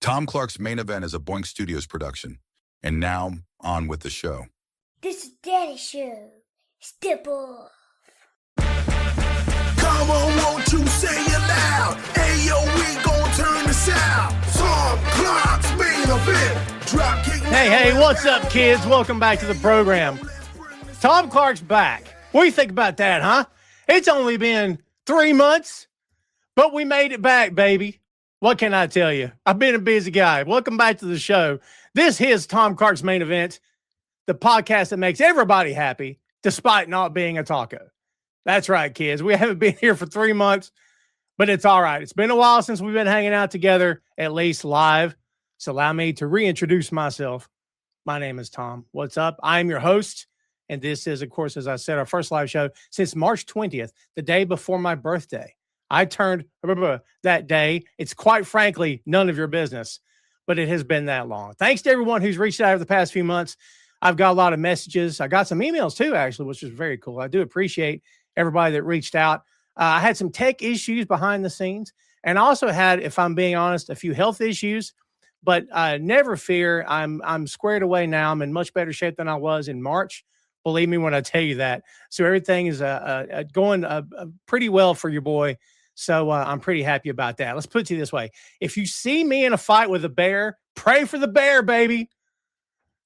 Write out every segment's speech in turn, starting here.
Tom Clark's Main Event is a Boink Studios production. And now, on with the show. This is Daddy's show. Step off. Come on, won't you say it loud? Ayo, we gon' turn this out. Tom Clark's Main Event. Hey, what's up, kids? Welcome back to the program. Tom Clark's back. What do you think about that, huh? It's only been 3 months, but we made it back, baby. What can I tell you? I've been a busy guy. Welcome back to the show. This is Tom Clark's Main Event, the podcast that makes everybody happy, despite not being a taco. That's right, kids. We haven't been here for 3 months, but it's all right. It's been a while since we've been hanging out together, at least live. So allow me to reintroduce myself. My name is Tom. What's up? I am your host, and this is, of course, as I said, our first live show since March 20th, the day before my birthday. I turned, remember that day. It's quite frankly none of your business, but it has been that long. Thanks to everyone who's reached out over the past few months. I've got a lot of messages. I got some emails too, actually, which is very cool. I do appreciate everybody that reached out. I had some tech issues behind the scenes, and I also had, if I'm being honest, a few health issues. But never fear, I'm squared away now. I'm in much better shape than I was in March. Believe me when I tell you that. So everything is going pretty well for your boy. So I'm pretty happy about that. Let's put it to you this way. If you see me in a fight with a bear, pray for the bear, baby.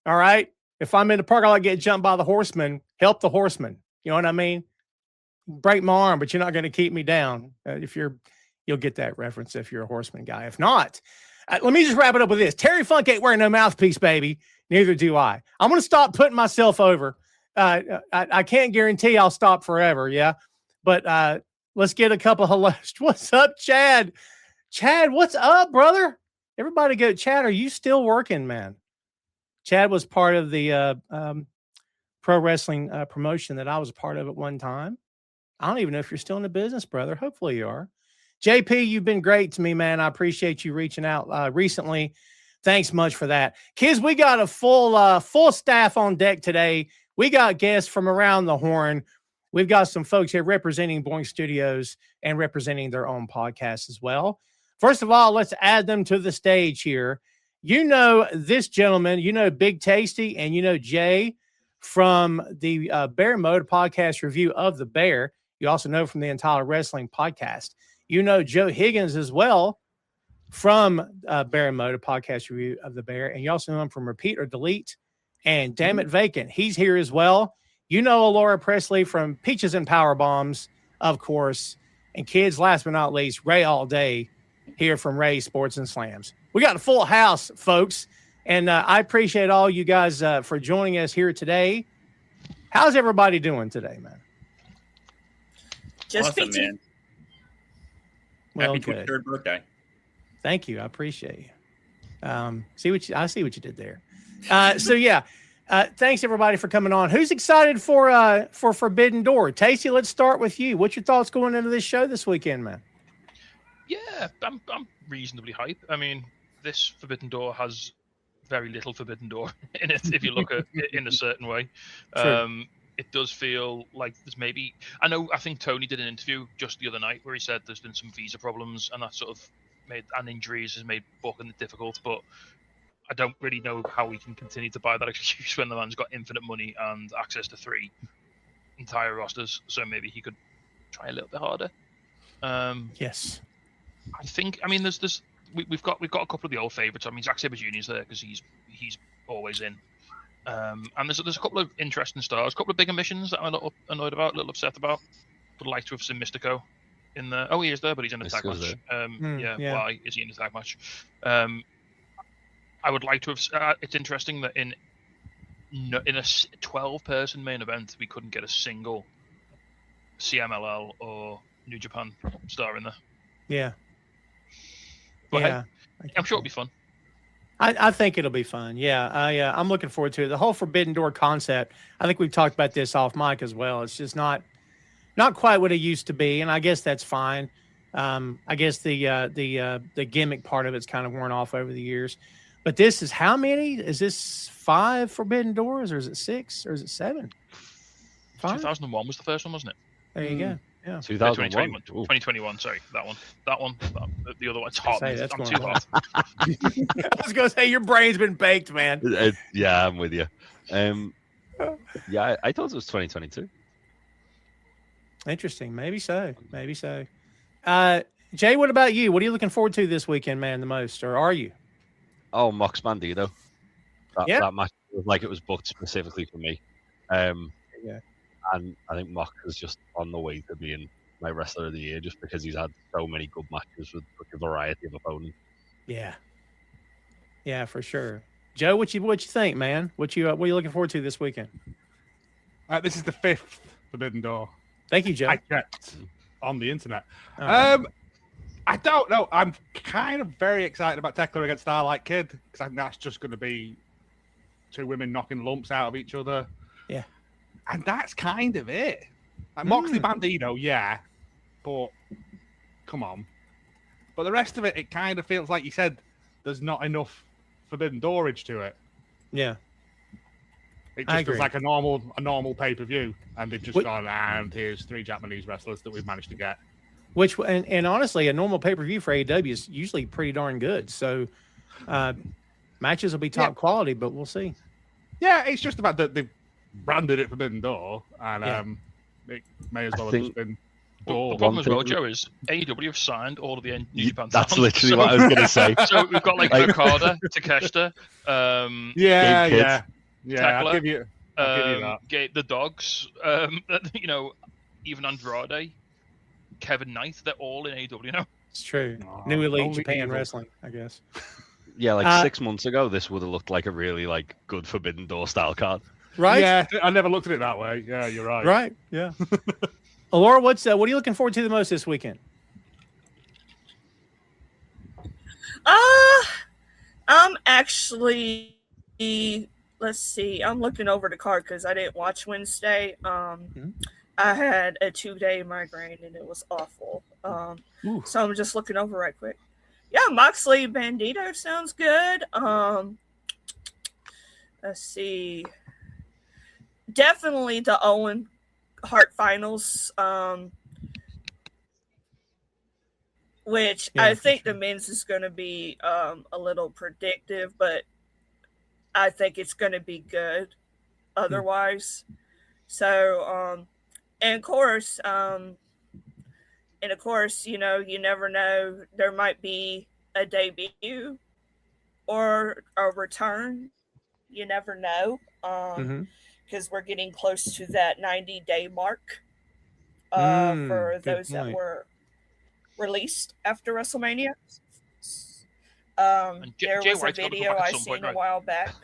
All right? If I'm in the park, I get jumped by the horseman, help the horseman. You know what I mean? Break my arm, but you're not going to keep me down. You'll get that reference if you're a horseman guy. If not, let me just wrap it up with this. Terry Funk ain't wearing no mouthpiece, baby. Neither do I. I'm going to stop putting myself over. I can't guarantee I'll stop forever, yeah? But let's get a couple of hellos. What's up, Chad? Chad, what's up, brother? Everybody go, Chad, are you still working, man? Chad was part of the pro wrestling promotion that I was a part of at one time. I don't even know if you're still in the business, brother. Hopefully you are. JP, you've been great to me, man. I appreciate you reaching out recently. Thanks much for that. Kids, we got a full staff on deck today. We got guests from around the horn. We've got some folks here representing Boink Studios and representing their own podcast as well. First of all, let's add them to the stage here. You know this gentleman, you know Big Tasty, and you know Jay from the Bear Mode podcast review of The Bear. You also know from the Entire Wrestling podcast. You know Joe Higgens as well from Bear Mode podcast review of The Bear. And you also know him from Repeat or Delete and Damn It Vacant. He's here as well. You know Alora Preslee from Peaches and Power Bombs, of course. And kids, last but not least, Ray All Day here from Ray Sports and Slams. We got a full house, folks. And I appreciate all you guys for joining us here today. How's everybody doing today, man? Just awesome, man. Well, happy 23rd birthday. Thank you. I appreciate you. I see what you did there. Thanks everybody for coming on. Who's excited for Forbidden Door? Tasty, let's start with you. What's your thoughts going into this show this weekend, man? Yeah, I'm reasonably hyped. I mean, this Forbidden Door has very little Forbidden Door in it, if you look at it in a certain way. It does feel like there's maybe... I think Tony did an interview just the other night where he said there's been some visa problems and that sort of and injuries has made booking it difficult, but I don't really know how we can continue to buy that excuse when the man's got infinite money and access to 3 entire rosters, so maybe he could try a little bit harder. Yes. We've got a couple of the old favorites. I mean, Zack Sabre Jr. is there because he's always in. And there's a couple of interesting stars, a couple of bigger missions that I'm a little annoyed about, a little upset about. Would like to have seen Mystico in there. Oh, he is there, but he's in a tag match. Why is he in a tag match? I would like to have. It's interesting that in a 12-person main event, we couldn't get a single CMLL or New Japan star in there. Yeah. But hey, I'm sure it'll be fun. I think it'll be fun. Yeah, I'm looking forward to it. The whole Forbidden Door concept, I think we've talked about this off mic as well. It's just not quite what it used to be, and I guess that's fine. I guess the gimmick part of it's kind of worn off over the years. But this is how many? Is this 5 Forbidden Doors, or is it 6, or is it 7? 5? 2001 was the first one, wasn't it? There you go. Yeah. 2001. 2021. Sorry, that one. The other one's hot. Say, that's I'm going too hot. I was going to say, your brain's been baked, man. Yeah, I'm with you. Yeah, I thought it was 2022. Interesting. Maybe so. Jay, what about you? What are you looking forward to this weekend, man, the most? Or are you? Oh, Mox Bandito. Yeah. That match was like it was booked specifically for me. Yeah. And I think Mox is just on the way to being my wrestler of the year just because he's had so many good matches with such a variety of opponents. Yeah. Yeah, for sure. Joe, what you think, man? What are you looking forward to this weekend? This is the 5th Forbidden Door. Thank you, Joe. I checked on the internet. Right. I don't know. I'm kind of very excited about Tekla against Starlight Kid because I think that's just going to be two women knocking lumps out of each other. Yeah. And that's kind of it. Like Moxley Bandito, yeah. But come on. But the rest of it, it kind of feels like you said there's not enough Forbidden Doorage to it. Yeah. It just feels like a normal pay-per-view. And they've just gone, and here's 3 Japanese wrestlers that we've managed to get. Which, and honestly, a normal pay-per-view for AEW is usually pretty darn good. So matches will be top quality, but we'll see. Yeah, it's just about that they've branded it Forbidden Door, and it may as well have just been Door. The problem as well, Joe, is AEW have signed all of the New Japan That's talent. literally what I was going to say. So we've got like Okada, Takeshita, Yeah, Tekla, I'll give you that. The Dogs, even Andrade, Kevin Knight, they're all in AEW now. It's true. New Elite Japan Wrestling, I guess. Yeah, like 6 months ago, this would have looked like a really good Forbidden Door style card. Right? Yeah, I never looked at it that way. Yeah, you're right. Right, yeah. Alora, what are you looking forward to the most this weekend? I'm actually, let's see, I'm looking over the card because I didn't watch Wednesday. I had a 2-day migraine and it was awful. So I'm just looking over right quick. Yeah, Moxley Bandito sounds good. Let's see. Definitely the Owen Hart finals, which I think the men's is going to be a little predictive, but I think it's going to be good otherwise. So, and of course, you never know. There might be a debut or a return. You never know. Because we're getting close to that 90-day mark for those that were released after WrestleMania. There was a video I seen a while back.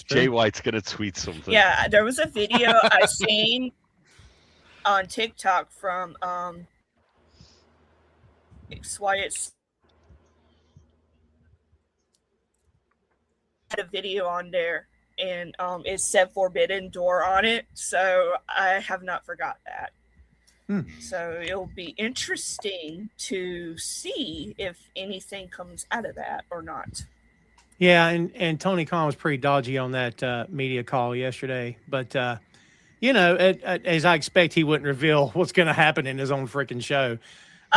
Jay White's going to tweet something. Yeah, there was a video I seen on TikTok from Wyatt's. Had a video on there. And it said Forbidden Door on it, so I have not forgot that. So it'll be interesting to see if anything comes out of that or not. Yeah, and Tony Khan was pretty dodgy on that media call yesterday. But, as I expect, he wouldn't reveal what's going to happen in his own freaking show.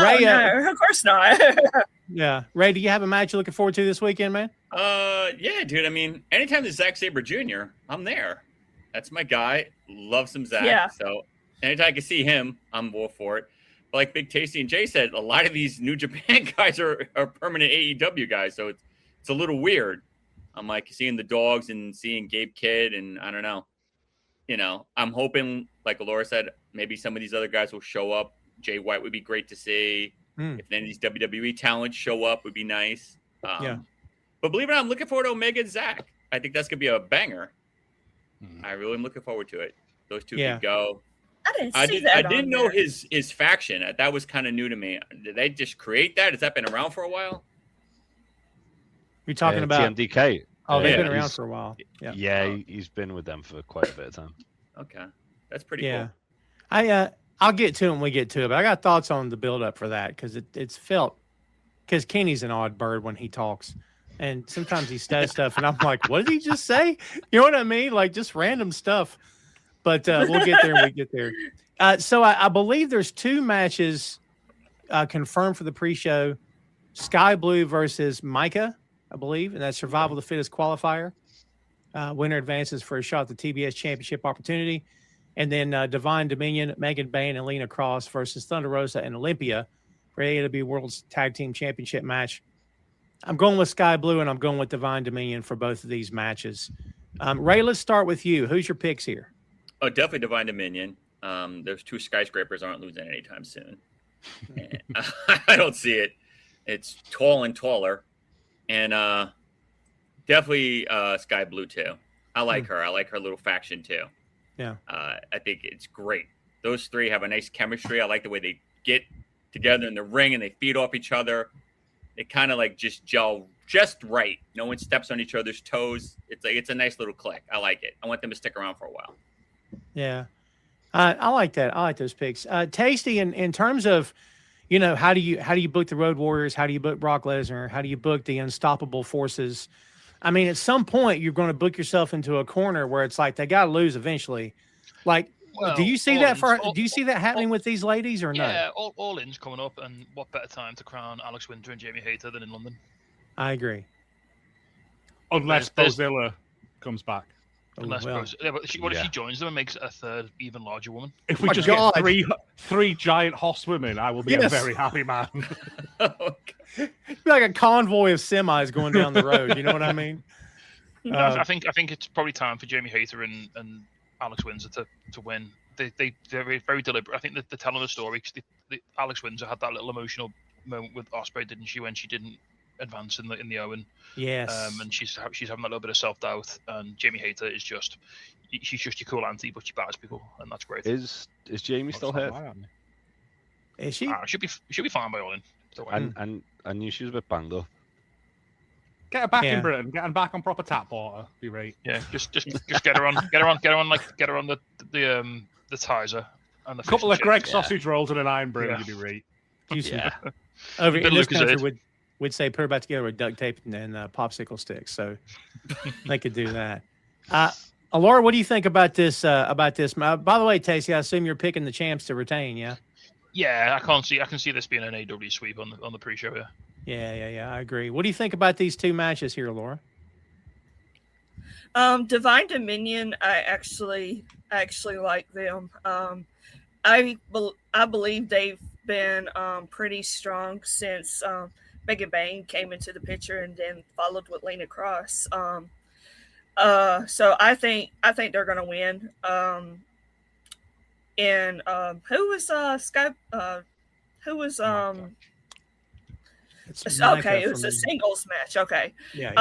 Ray, no, of course not. Yeah. Ray, do you have a match you're looking forward to this weekend, man? Yeah, dude. I mean, anytime there's Zack Sabre Jr., I'm there. That's my guy. Love some Zack. Yeah. So anytime I can see him, I'm all for it. But like Big Tasty and Jay said, a lot of these New Japan guys are permanent AEW guys, so it's a little weird. I'm like seeing the Dogs and seeing Gabe Kidd, and I don't know. I'm hoping, like Alora said, maybe some of these other guys will show up. Jay White would be great to see. If any of these WWE talents show up, would be nice. But believe it or not, I'm looking forward to Omega and Zack. I think that's going to be a banger. I really am looking forward to it. Those two could go. I didn't know his faction. That was kind of new to me. Did they just create that? Has that been around for a while? You're talking about TMDK. Oh, they've been around for a while. Yeah, he's been with them for quite a bit of time. Okay. That's pretty cool. I'll get to it when we get to it, but I got thoughts on the build up for that because it's felt because Kenny's an odd bird when he talks. And sometimes he says stuff, and I'm like, what did he just say? You know what I mean? Like, just random stuff. But we'll get there when we get there. So I believe there's 2 matches confirmed for the pre-show. Sky Blue versus Micah, I believe, and that's Survival of the Fittest qualifier. Winner advances for a shot at the TBS Championship opportunity. And then Divine Dominion, Megan Bain, and Lena Cross versus Thunder Rosa and Olympia for AEW World's Tag Team Championship match. I'm going with Sky Blue, and I'm going with Divine Dominion for both of these matches. Ray, let's start with you. Who's your picks here? Oh, definitely Divine Dominion. Those 2 skyscrapers aren't losing anytime soon. I don't see it. It's tall and taller. And definitely Sky Blue, too. I like her. I like her little faction, too. Yeah. I think it's great. Those 3 have a nice chemistry. I like the way they get together in the ring and they feed off each other. They kind of like just gel just right. No one steps on each other's toes. It's a nice little click. I like it. I want them to stick around for a while. Yeah. I like that. I like those picks. Tasty in terms of, how do you book the Road Warriors? How do you book Brock Lesnar? How do you book the Unstoppable Forces? I mean, at some point you're going to book yourself into a corner where it's like they got to lose eventually. Like, do you see that happening with these ladies or no? Yeah, all in's coming up, and what better time to crown Alex Winter and Jamie Hayter than in London? I agree. Unless Bozilla comes back. Unless if she joins them and makes a third, even larger woman? If we just get three giant horsewomen, I will be a very happy man. It'd be like a convoy of semis going down the road. You know what I mean? I think it's probably time for Jamie Hayter and Alex Windsor to win. They're very, very deliberate. I think that they're telling the story because Alex Windsor had that little emotional moment with Ospreay, didn't she, when she didn't advance in the Owen? Yes. And she's having a little bit of self doubt. And Jamie Hayter is she's just your cool auntie, but she batters people, and that's great. Is Jamie still hurt? Is she? She'll be fine by all in. And I knew she was a bit banged up. Get her back in Britain. Get her back on proper tap water. Be right. Yeah, just get her on the Tizer and the couple of Greg sausage rolls and an iron brew. You'd be right. Over in this country would say put her back together with duct tape and popsicle sticks. So they could do that. Alora, what do you think about this? By the way, Tasty, I assume you're picking the champs to retain. Yeah. Yeah, I can see this being an AEW sweep on the pre-show. Yeah. I agree. What do you think about these 2 matches here, Laura? Divine Dominion, I actually like them. I believe they've been pretty strong since Megan Bain came into the picture and then followed with Lena Cross. So I think they're gonna win. And who was Sky? Who was okay, it was a singles match. Okay. Yeah.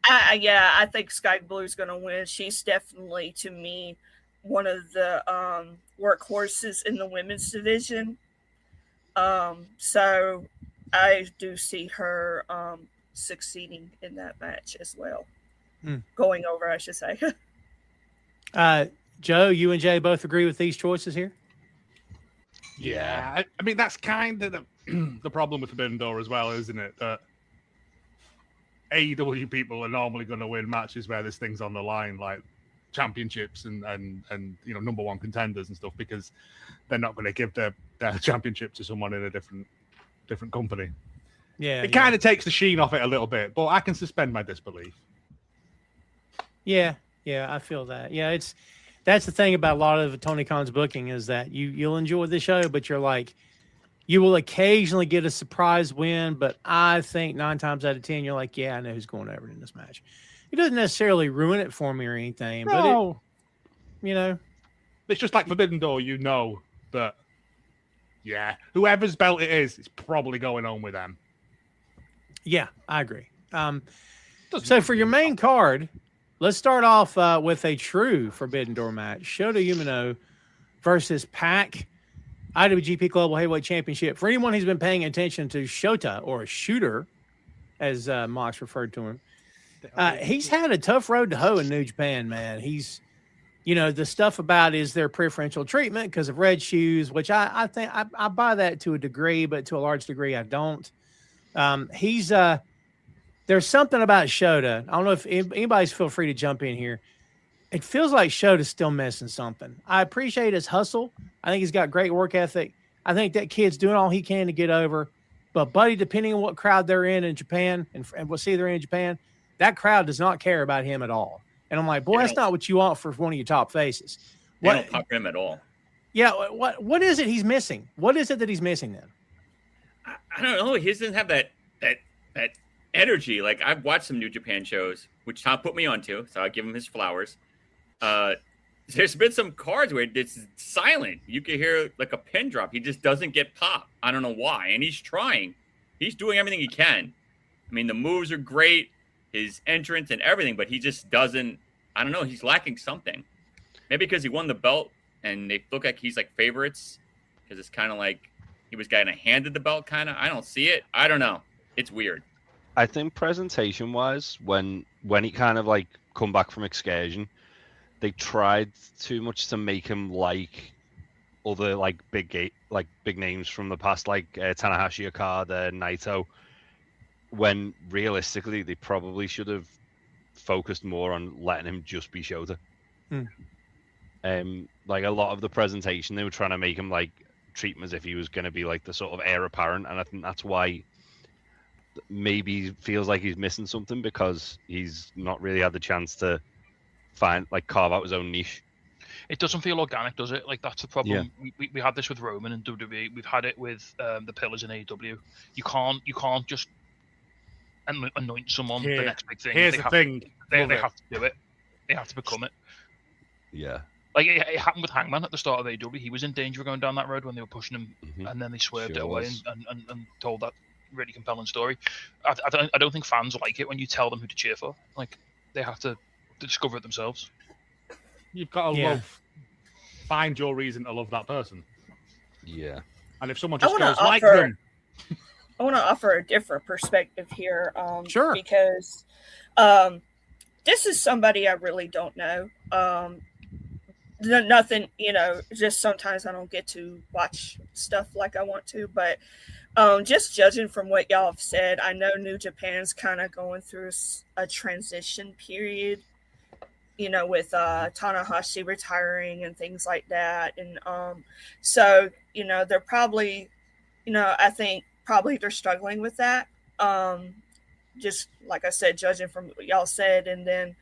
I think Sky Blue's gonna win. She's definitely, to me, one of the workhorses in the women's division. So I do see her succeeding in that match as well. Going over, I should say. Joe, you and Jay both agree with these choices here? Yeah. I mean, that's kind of the problem with Forbidden Door as well, isn't it? That AEW people are normally going to win matches where there's things on the line, like championships and number 1 contenders and stuff, because they're not going to give their championship to someone in a different company. Yeah. It kind of takes the sheen off it a little bit, but I can suspend my disbelief. Yeah, I feel that. Yeah, that's the thing about a lot of Tony Khan's booking is that you'll enjoy the show, but you're like, you will occasionally get a surprise win, but I think 9 times out of 10, you're like, yeah, I know who's going over in this match. It doesn't necessarily ruin it for me or anything, but it's just like Forbidden Door, that, whoever's belt it is, it's probably going on with them. Yeah, I agree. So for your main card, let's start off with a true Forbidden Door match. Shota Umino versus Pac, IWGP Global Heavyweight Championship. For anyone who's been paying attention to Shota, or Shooter, as Mox referred to him, he's had a tough road to hoe in New Japan, man. He's, the stuff about is their preferential treatment because of red shoes, which I think I buy that to a degree, but to a large degree I don't. There's something about Shota. I don't know if anybody's feel free to jump in here. It feels like Shota's still missing something. I appreciate his hustle. I think he's got great work ethic. I think that kid's doing all he can to get over. But, buddy, depending on what crowd they're in Japan, and we'll see they're in Japan, that crowd does not care about him at all. And I'm like, boy, that's not what you want for one of your top faces. They don't pop him at all. Yeah, what is it he's missing? What is it that he's missing then? I don't know. He doesn't have that energy. Like, I've watched some New Japan shows, which Tom put me onto, so I'll give him his flowers. There's been some cards where it's silent. You can hear like a pin drop. He just doesn't get popped. I don't know why. And he's trying. He's doing everything he can. I mean, the moves are great, his entrance and everything, but he just doesn't. I don't know. He's lacking something. Maybe because he won the belt and they look like he's like favorites because it's kind of like he was kind of handed the belt, kind of. I don't see it. I don't know. It's weird. I think presentation wise, when he kind of like come back from excursion, they tried too much to make him like other like big names from the past, like Tanahashi, Okada, Naito. When realistically, they probably should have focused more on letting him just be Shota. Like a lot of the presentation, they were trying to make him like treat him as if he was going to be like the sort of heir apparent, and I think that's why maybe feels like he's missing something because he's not really had the chance to carve out his own niche. It doesn't feel organic, does it? Like, that's the problem. Yeah. We had this with Roman and WWE. We've had it with the pillars in AEW. You can't just anoint someone the next big thing. Here's the thing. They have to do it. They have to become it. Yeah. Like, it happened with Hangman at the start of AEW. He was in danger of going down that road when they were pushing him, and then they swerved it away and told that really compelling story. I don't think fans like it when you tell them who to cheer for. Like, they have to discover it themselves. You've got to find your reason to love that person. Yeah. And if someone just goes like them. I want to offer a different perspective here. Sure. Because this is somebody I really don't know. Nothing, just sometimes I don't get to watch stuff like I want to. But just judging from what y'all have said, I know New Japan's kind of going through a transition period. With Tanahashi retiring and things like that. And so, they're probably, I think probably they're struggling with that. Just like I said, judging from what y'all said. And then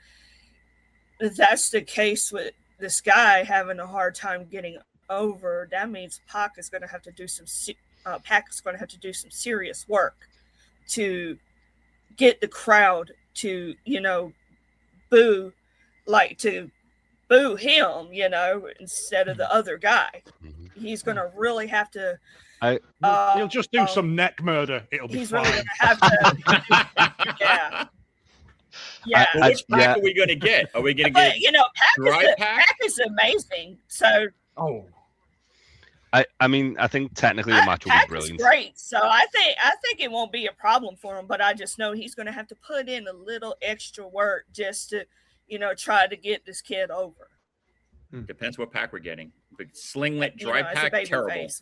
if that's the case with this guy having a hard time getting over, that means Pac is going to have to do some serious work to get the crowd to, boo him, instead of the other guy. He's going to really have to. He'll just do some neck murder. It'll be fine. Really going to have to. Yeah. Yeah. Which pack are we going to get? Are we going to get Pac is amazing. So. Oh. I mean, I think technically the match will be brilliant. Is great. So I think it won't be a problem for him, but I just know he's going to have to put in a little extra work just to, try to get this kid over. Depends what pack we're getting. But Slinglet Dry Pack, terrible. Face,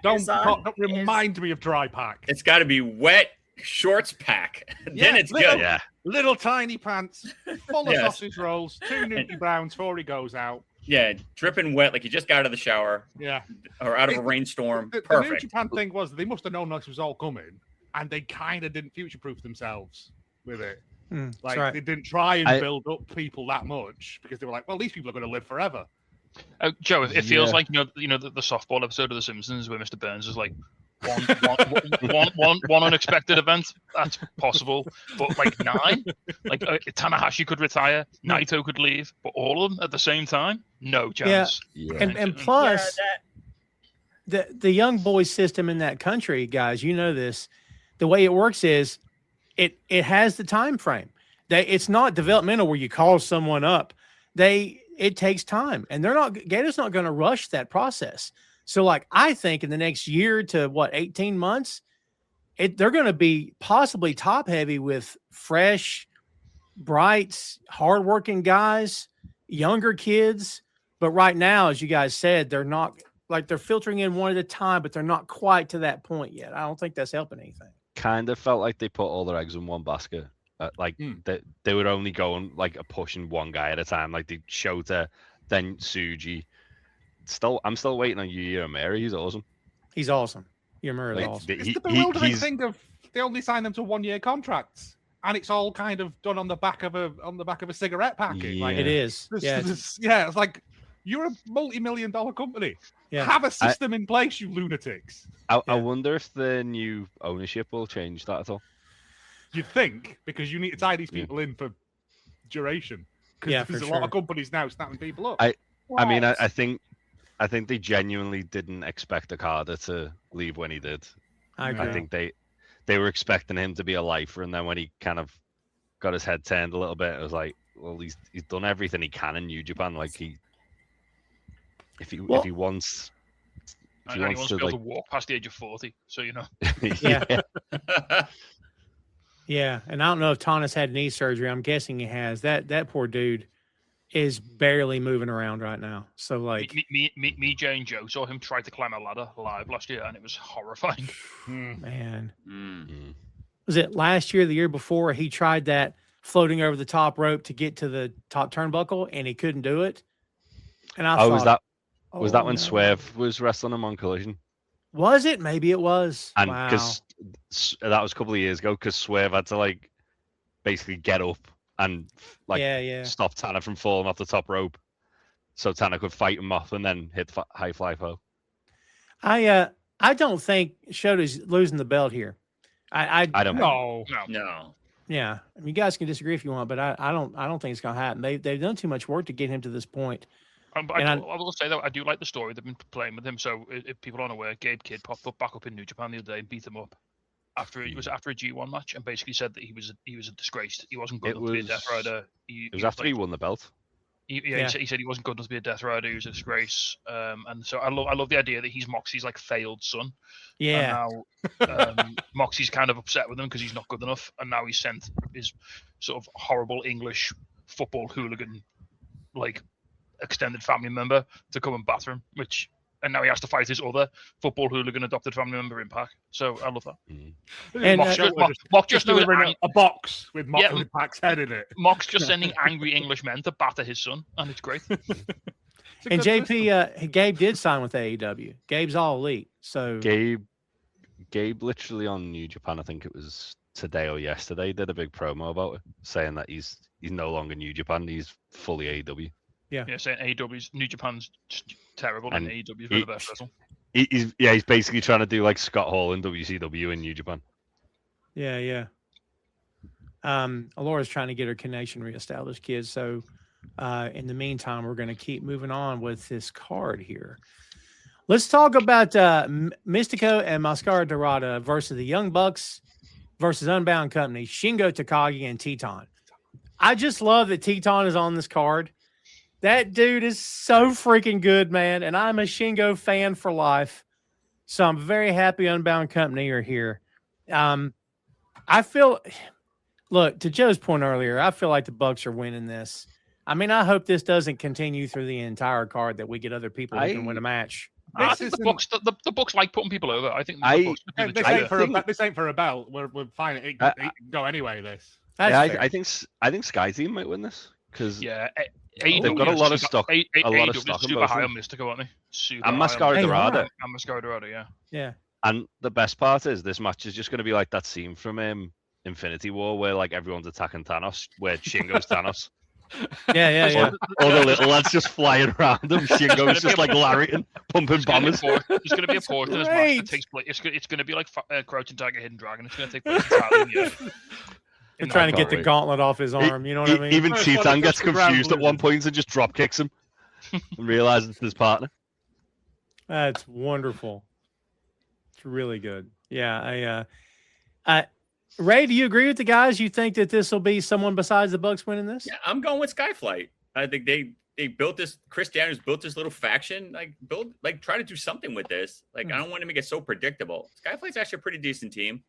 don't remind me of Dry Pack. It's got to be wet shorts pack. Then it's good. Yeah. Little tiny pants, full of sausage rolls, 2 nutty browns before he goes out. Yeah, dripping wet like he just got out of the shower. Yeah. Or out of a rainstorm. The Perfect. New Japan thing was they must have known this was all coming, and they kind of didn't future-proof themselves with it. They didn't try and build up people that much because they were like, well, these people are going to live forever. Joe, it feels like the softball episode of The Simpsons where Mr. Burns is like one unexpected event that's possible, but like 9, like Tanahashi could retire, Naito could leave, but all of them at the same time, no chance. Yeah. And plus, the young boys system in that country, guys, this, the way it works is it has the time frame. It's not developmental where you call someone up. It takes time, and Gator's not going to rush that process. So, like, I think in the next year to 18 months, they're going to be possibly top heavy with fresh, bright, hardworking guys, younger kids. But right now, as you guys said, they're not they're filtering in one at a time, but they're not quite to that point yet. I don't think that's helping anything. Kind of felt like they put all their eggs in one basket. They were only going pushing one guy at a time. Like they Shota, then Tsuji, I'm still waiting on Yuya Mary. He's awesome. He's awesome. Yamura's Like, awesome. It's the bewildering thing of they only sign them to 1-year contracts, and it's all kind of done on the back of a cigarette packet. Like, It is. It's like you're a multi-million-dollar company. Yeah. Have a system in place, you lunatics. I wonder if the new ownership will change that at all. You'd think, because you need to tie these people in for duration. Because there's a lot of companies now snapping people up. I mean, I think they genuinely didn't expect Okada to leave when he did. I agree. I think they were expecting him to be a lifer, and then when he kind of got his head turned a little bit, it was like, well, he's done everything he can in New Japan. Like if he wants. And he wants to be able to walk past the age of 40, so you know. Yeah, and I don't know if Tana's had knee surgery. I'm guessing he has. That poor dude is barely moving around right now. So like me, Jay, and Joe saw him try to climb a ladder live last year, and it was horrifying. Man, was it last year, or the year before? He tried that floating over the top rope to get to the top turnbuckle, and he couldn't do it. And I thought, was that when Swerve was wrestling him on Collision? Was it? Maybe it was. And wow. because that was a couple of years ago, because Swerve had to like basically get up and like stop Tanner from falling off the top rope, so Tanner could fight him off and then hit high fly foe. I don't think Shota's losing the belt here. I don't know. No. Yeah, I mean, you guys can disagree if you want, but I don't think it's gonna happen. They've done too much work to get him to this point. I will say though, I do like the story they've been playing with him. So if people aren't aware, Gabe Kidd popped up back up in New Japan the other day and beat him up after a G1 match, and basically said that he was a disgrace. He wasn't good enough to be a Death Rider. It was after he won the belt. He said he wasn't good enough to be a Death Rider. He was a disgrace. And so I love the idea that he's Moxie's like failed son. Yeah. And now Moxie's kind of upset with him because he's not good enough, and now he's sent his sort of horrible English football hooligan like extended family member to come and batter him, and now he has to fight his other football hooligan adopted family member Impact. So I love that. And Mox just delivering a box with Impact's head in it. Mox just sending angry English men to batter his son, and it's great. And JP, Gabe did sign with AEW. Gabe's all elite. So Gabe literally on New Japan, I think it was today or yesterday, did a big promo about it, saying that he's no longer New Japan, he's fully AEW. Yeah, saying AEW's New Japan's just terrible, and AEW's the best wrestle. He's basically trying to do like Scott Hall in WCW in New Japan. Yeah. Alora's trying to get her connection reestablished, kids. So in the meantime, we're going to keep moving on with this card here. Let's talk about Mystico and Mascara Dorada versus the Young Bucks versus Unbound Company, Shingo Takagi and Teton. I just love that Teton is on this card. That dude is so freaking good, man. And I'm a Shingo fan for life. So I'm very happy Unbound Company are here. I feel, look, to Joe's point earlier, I feel like the Bucks are winning this. I mean, I hope this doesn't continue through the entire card, that we get other people who can win a match. I think the Bucks like putting people over. I think this ain't for a belt. We're fine. It can go anyway. This. I think Sky Team might win this because they've got a lot of stock. A lot of stock. Super high on Mystico, aren't they? And Mascara Dorada. And Mascara Dorada, yeah. And the best part is this match is just going to be like that scene from Infinity War where like everyone's attacking Thanos, where Shingo's Thanos. Yeah. All the little lads just flying around him. Shingo's just like lariating, pumping bombers. There's going to be a portion of this match that takes place. It's going to be like Crouching Tiger, Hidden Dragon. It's going to take place entirely They're trying to get the gauntlet off his arm. You know what I mean? Even Titan gets confused at one point and just drop kicks him and realizes it's his partner. That's wonderful. It's really good. Yeah. Ray, do you agree with the guys? You think that this will be someone besides the Bucks winning this? Yeah, I'm going with Skyflight. I think they built this. Chris Daniels built this little faction. Try to do something with this. I don't want to make it so predictable. Skyflight's actually a pretty decent team.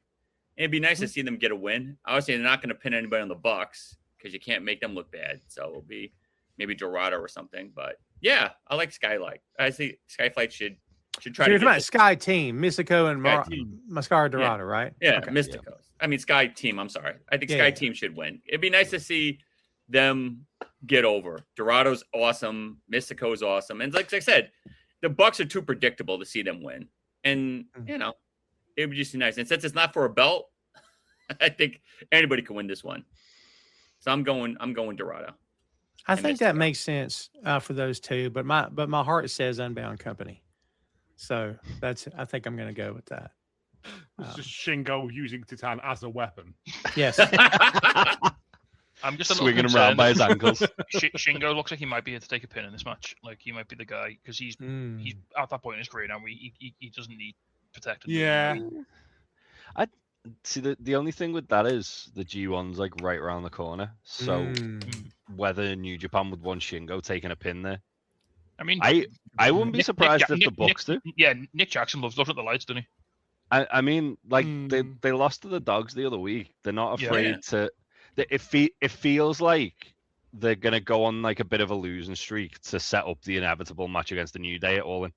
And it'd be nice to see them get a win. Obviously, they're not going to pin anybody on the Bucks because you can't make them look bad. So it'll be maybe Dorado or something. But yeah, I like Skylight. I think Skyflight should try to. You're talking about Sky Team, Mystico and Mascara Dorado, right? Yeah, okay. Mysticos. Yeah. I mean, Sky Team. I'm sorry. I think Sky Team should win. It'd be nice to see them get over. Dorado's awesome. Mystico's awesome. And like I said, the Bucks are too predictable to see them win, and you know, it would just be nice. And since it's not for a belt, I think anybody can win this one. So I'm going Dorado. I think that makes sense for those two, but my heart says Unbound Company. So I think I'm going to go with that. It's just Shingo using Titan as a weapon. Yes. I'm just swinging him around by his ankles. Shingo looks like he might be here to take a pin in this match. Like he might be the guy because he's at that point in his career now. He doesn't need protecting. Yeah. I see the only thing with that is the G1's like right around the corner. So whether New Japan would want Shingo taking a pin there. I mean, I wouldn't be surprised if the Bucks do. Yeah, Nick Jackson loves looking at the lights, doesn't he? I mean, like they lost to the Dogs the other week. They're not afraid to. It feels like they're gonna go on like a bit of a losing streak to set up the inevitable match against the New Day at All In.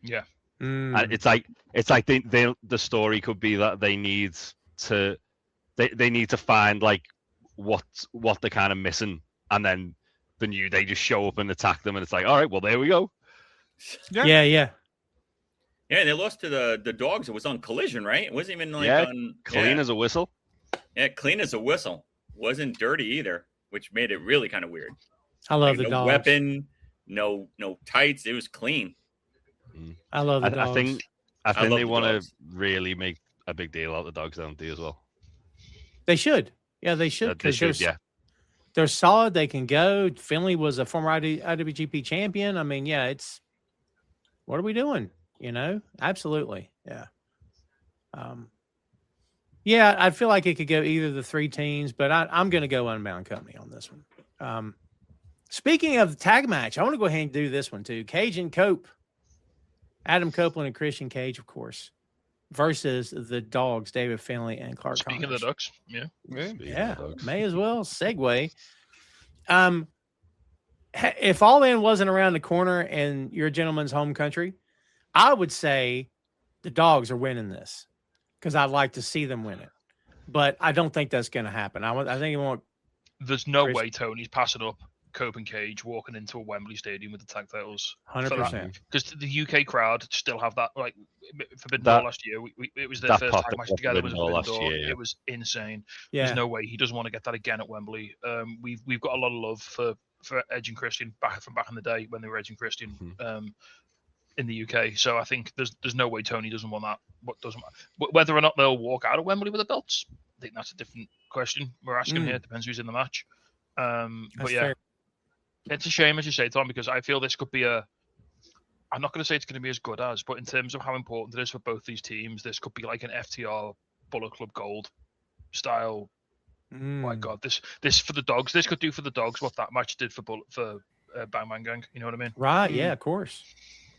Yeah. And it's like the story could be that they need to find like what they're kind of missing, and then the New Day just show up and attack them, and it's like, all right, well, there we go. Yeah. Yeah, they lost to the Dogs. It was on Collision, right? It wasn't even like on clean as a whistle. Yeah, clean as a whistle. Wasn't dirty either, which made it really kind of weird. I love the no Dogs. Weapon, no tights. It was clean. I love the Dogs. I think they want to really make a big deal out of the Dogs, don't they, as well? They should. Yeah, they should. They should, They're solid. They can go. Finley was a former IWGP champion. I mean, yeah, it's what are we doing? You know, absolutely. Yeah. Yeah, I feel like it could go either of the three teams, but I'm going to go Unbound Company on this one. Speaking of the tag match, I want to go ahead and do this one too. Cage and Cope, Adam Copeland and Christian Cage, of course, versus the Dogs, David Finley and Clark Speaking Connors. of the Ducks, Yeah, may as well segue. If All In wasn't around the corner and your gentleman's home country, I would say the Dogs are winning this because I'd like to see them win it. But I don't think that's going to happen. I think you want. There's no way Tony's passing up Cope and Cage walking into a Wembley Stadium with the tag titles. 100%. Because the UK crowd still have that. Like Forbidden Door last year, it was their first tag match together. Was Forbidden Door. It was insane. Yeah. There's no way he doesn't want to get that again at Wembley. We've got a lot of love for Edge and Christian back in the day when they were Edge and Christian. In the UK, so I think there's no way Tony doesn't want that. What doesn't whether or not they'll walk out of Wembley with the belts, I think that's a different question we're asking here. It depends who's in the match. But yeah, it's a shame, as you say, Tom, because I feel this could be I'm not going to say it's going to be as good as, but in terms of how important it is for both these teams, this could be like an FTR Bullet Club Gold style. My God, this for the Dogs. This could do for the Dogs what that match did for Bang Bang Gang. You know what I mean? Right? Yeah, of course.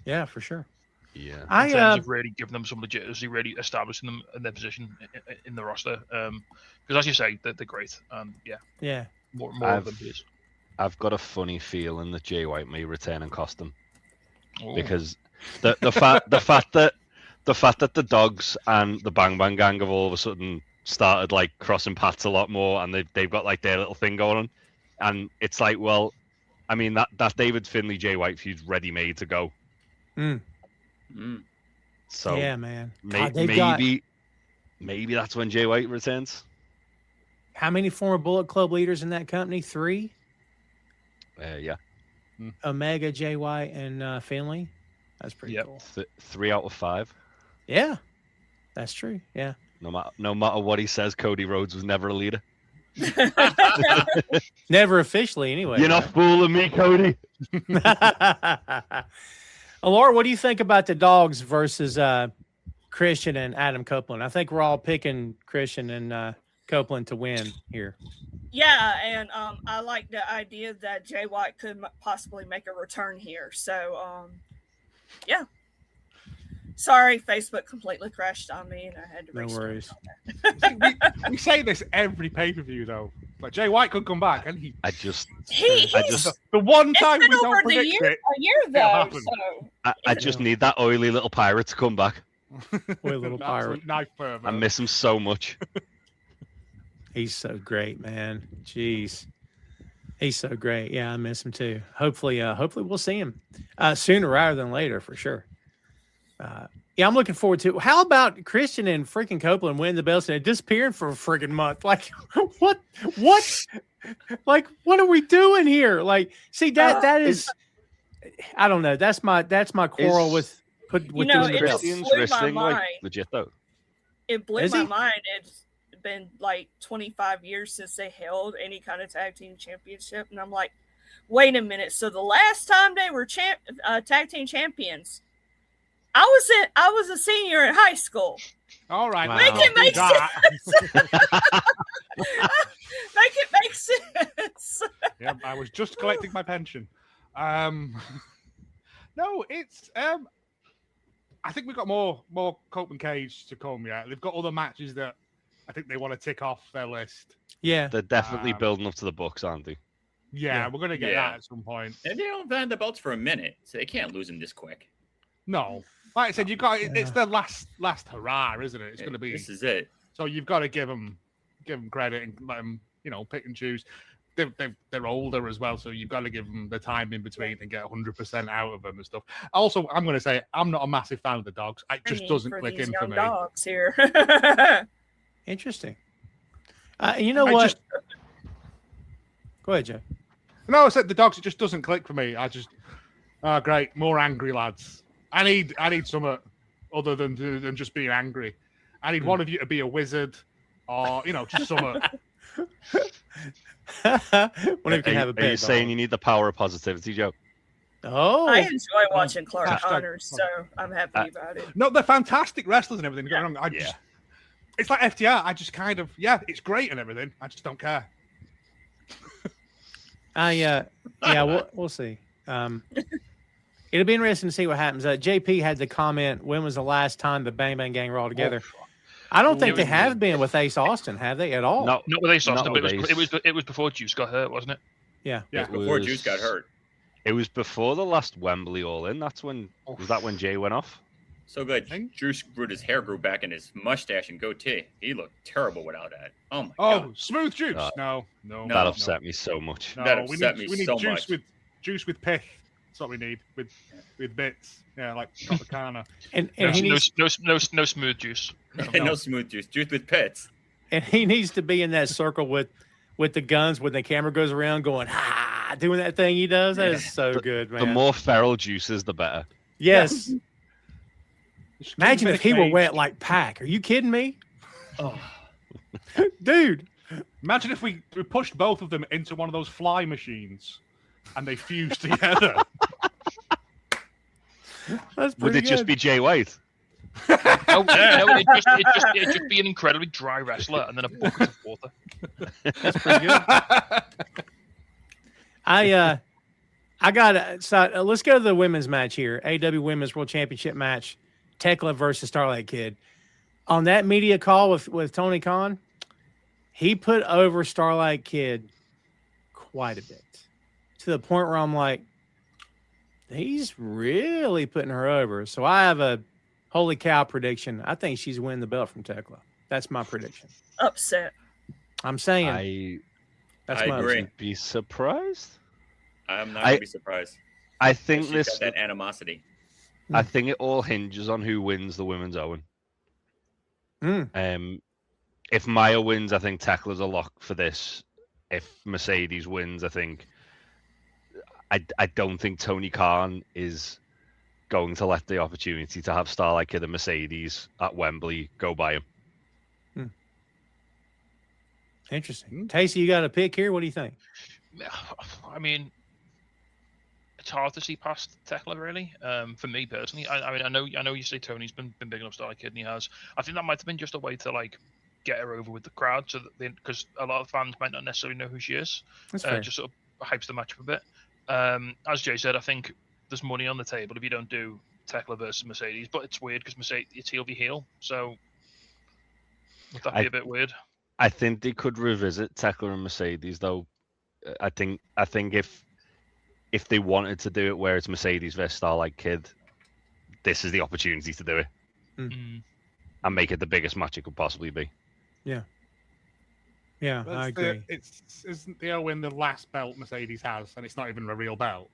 Yeah, for sure. Yeah. In terms of really giving them some legitimacy, really establishing them in their position in the roster. Because as you say, they're great. Yeah. More of them is. I've got a funny feeling that Jay White may return and cost them. Because the fact that the Dogs and the Bang Bang Gang have all of a sudden started like crossing paths a lot more, and they've got like their little thing going on, and it's like, well, I mean that David Finley Jay White feud's ready made to go. So yeah, man. Maybe that's when Jay White returns. How many former Bullet Club leaders in that company? 3. Yeah. Omega, Jay White, and Finley. That's pretty cool. 3 out of 5. Yeah, that's true. Yeah. No matter what he says, Cody Rhodes was never a leader. Never officially, anyway. You're not fooling me, Cody. Alora, what do you think about the Dogs versus Christian and Adam Copeland? I think we're all picking Christian and Copeland to win here. Yeah, and I like the idea that Jay White could possibly make a return here. So, yeah. Sorry, Facebook completely crashed on me, and I had to No worries. we say this every pay-per-view, though. Like, Jay White could come back, and he's the one time we don't predict it. A year though, so I just need that oily little pirate to come back. Oily little pirate. Knife pervert. I miss him so much. He's so great, man. Jeez. He's so great. Yeah, I miss him too. Hopefully we'll see him sooner rather than later for sure. Yeah, I'm looking forward to. How about Christian and freaking Copeland win the belts and disappearing for a freaking month? Like, what? Like, what are we doing here? Like, see that is, I don't know. That's my quarrel with doing the belts. It blew my mind. Like, legit though. It blew my mind. It's been like 25 years since they held any kind of tag team championship, and I'm like, wait a minute. So the last time they were tag team champions, I was a senior in high school. All right, make it make sense. Make it make sense. Yeah, I was just collecting my pension. No, it's I think we've got more Copeland Cage to come. Yeah, they've got other matches that I think they want to tick off their list. Yeah, they're definitely building up to the Bucks, aren't they? Yeah, we're gonna get that at some point. And they don't have the belts for a minute, so they can't lose them this quick. No, like I said, you got it's their last hurrah, isn't it? It's going to be. This is it. So you've got to give them credit and let them, pick and choose. They're older as well, so you've got to give them the time in between and get 100% out of them and stuff. Also, I'm going to say I'm not a massive fan of the dogs. It just doesn't click in for me. Dogs here. Interesting. You know what? Go ahead, Joe. No, I said the dogs. It just doesn't click for me. Great, more angry lads. I need something other than just being angry. I need one of you to be a wizard, or just something. One of you can have a bed. Are you saying you need the power of positivity, Joe? Oh, I enjoy watching Clark Connors, so I'm happy about it. No, they're fantastic wrestlers and everything. It's like FTR. I just kind of it's great and everything. I just don't care. We'll see. It'll be interesting to see what happens. JP had the comment, when was the last time the Bang Bang Gang were all together? I don't think they have been with Ace Austin, have they, at all? No, not with Ace Austin, but Ace. it was before Juice got hurt, wasn't it? Yeah. Before Juice got hurt. It was before the last Wembley All-In. Was that when Jay went off? So good. Juice his hair grew back in his mustache and goatee. He looked terrible without that. Oh my god. Smooth Juice. No. That upset me so much. No, that upset me so much. Juice with pith. That's what we need with bits. Yeah, like Tropicana. and no smooth Juice. No smooth Juice. Juice with pits. And he needs to be in that circle with the guns when the camera goes around going, doing that thing he does. That is so good, man. The more feral juices, the better. Yes. Imagine if he were wet like Pac. Are you kidding me? Oh. Dude. Imagine if we pushed both of them into one of those fly machines and they fused together. Would it just be Jay White? No, it'd just be an incredibly dry wrestler and then a bucket of water. That's pretty good. Let's go to the women's match here. AEW Women's World Championship match. Tekla versus Starlight Kid. On that media call with Tony Khan, he put over Starlight Kid quite a bit. To the point where I'm like, he's really putting her over. So I have a holy cow prediction. I think she's winning the belt from Tekla. That's my prediction. Upset. I'm saying. I agree. Be surprised. I'm not going to be surprised. I think she's got that animosity. I think it all hinges on who wins the women's Owen. If Maya wins, I think Tekla's a lock for this. If Mercedes wins, I think. I don't think Tony Khan is going to let the opportunity to have Starlight Kid and Mercedes at Wembley go by him. Interesting. Tacey, you got a pick here? What do you think? I mean, it's hard to see past Tekla, really. For me personally, I know you say Tony's been big enough Starlight Kid, and he has. I think that might have been just a way to get her over with the crowd, so that because a lot of fans might not necessarily know who she is. That's fair. Just sort of hypes the match up a bit. As Jay said, I think there's money on the table if you don't do Tekla versus Mercedes, but it's weird because Mercedes, it's heel v heel, so would that be a bit weird? I think they could revisit Tekla and Mercedes, though. I think if they wanted to do it where it's Mercedes versus Starlight Kid, this is the opportunity to do it and make it the biggest match it could possibly be. Yeah. Yeah, I agree. Isn't the Owen the last belt Mercedes has, and it's not even a real belt?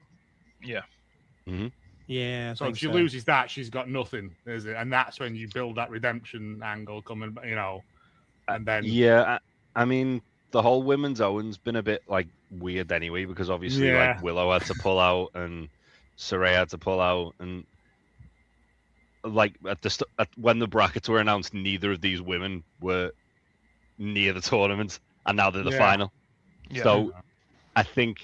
Yeah. Mm-hmm. Yeah. So if she loses that, she's got nothing, is it? And that's when you build that redemption angle coming, and then I mean, the whole women's Owen's been a bit like weird anyway, because obviously like Willow had to pull out and Saray had to pull out, and like when the brackets were announced, neither of these women were near the tournament, and now they're the final. Yeah. So I think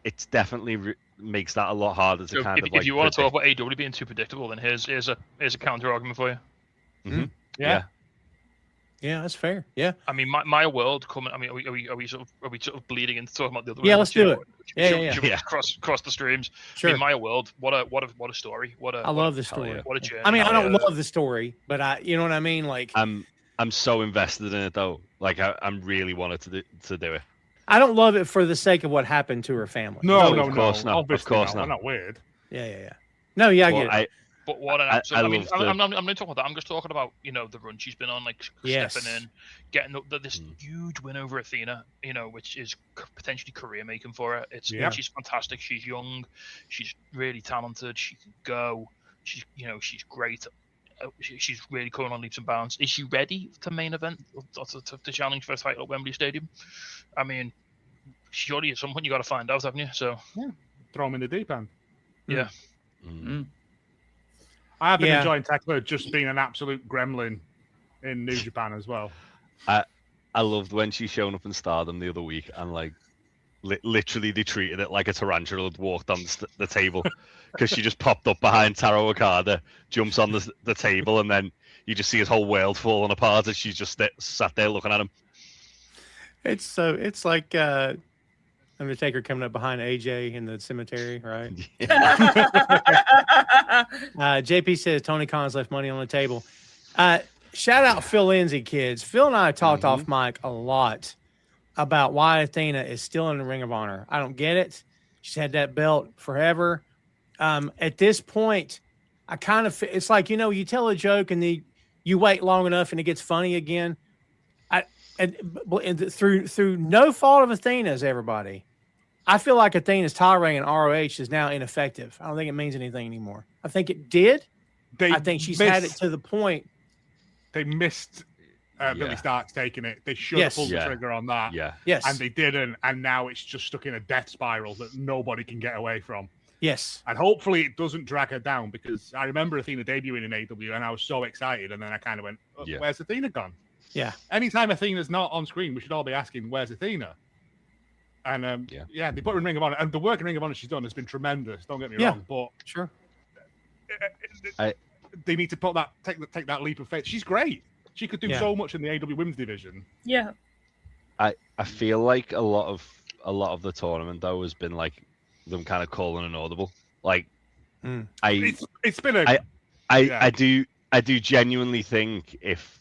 it's definitely makes that a lot harder to if you want to talk about AEW being too predictable, then here's a counter argument for you. Mm-hmm. Yeah, that's fair. Yeah. I mean, my world coming. I mean, are we sort of bleeding into talking about the other? Yeah, let's do it. Yeah. Cross the streams. Sure. I mean, my world. What a story. I love the story. What a journey. I mean, I don't love the story, but you know what I mean. Like, I'm so invested in it though. Like, I'm really wanted to do it. I don't love it for the sake of what happened to her family. No, of course not. Obviously of course not. not. We're not weird. Yeah. No, yeah, I get it. But what an absolute! I mean, I'm not talking about that. I'm just talking about the run she's been on, like stepping in, getting this huge win over Athena. Which is potentially career making for her. She's fantastic. She's young. She's really talented. She can go. She's great. She's really coming on leaps and bounds. Is she ready to main event to challenge for a title at Wembley Stadium? I mean, surely at some point you got to find out, haven't you? So throw them in the deep end. Yeah. Mm-hmm. I have been enjoying Tekla just being an absolute gremlin in New Japan as well. I loved when she showed up in Stardom the other week and like literally they treated it like a tarantula had walked on the table, because she just popped up behind Taro Okada, jumps on the table, and then you just see his whole world falling apart as she's just sat there looking at him. It's like Undertaker coming up behind AJ in the cemetery, right? JP says Tony Khan's left money on the table. Shout out Phil Lindsay, kids. Phil and I talked off mic a lot about why Athena is still in the Ring of Honor. I don't get it. She's had that belt forever. At this point, I kind of it's like, you tell a joke and you wait long enough and it gets funny again. And through no fault of Athena's, everybody, I feel like Athena's tolerating ROH is now ineffective. I don't think it means anything anymore. I think it did. I think she's had it to the point. They missed Billy Starks taking it. They should have pulled the trigger on that. Yeah. Yes. And they didn't. And now it's just stuck in a death spiral that nobody can get away from. Yes. And hopefully it doesn't drag her down, because I remember Athena debuting in AEW and I was so excited. And then I kind of went, where's Athena gone? Yeah. Anytime Athena's not on screen, we should all be asking, where's Athena? And they put her in Ring of Honor. And the work in Ring of Honor she's done has been tremendous. Don't get me wrong. But sure. They need to take that leap of faith. She's great. She could do so much in the AEW women's division. Yeah. I feel like a lot of the tournament though has been like them kind of calling an audible. Like it's been a I do genuinely think if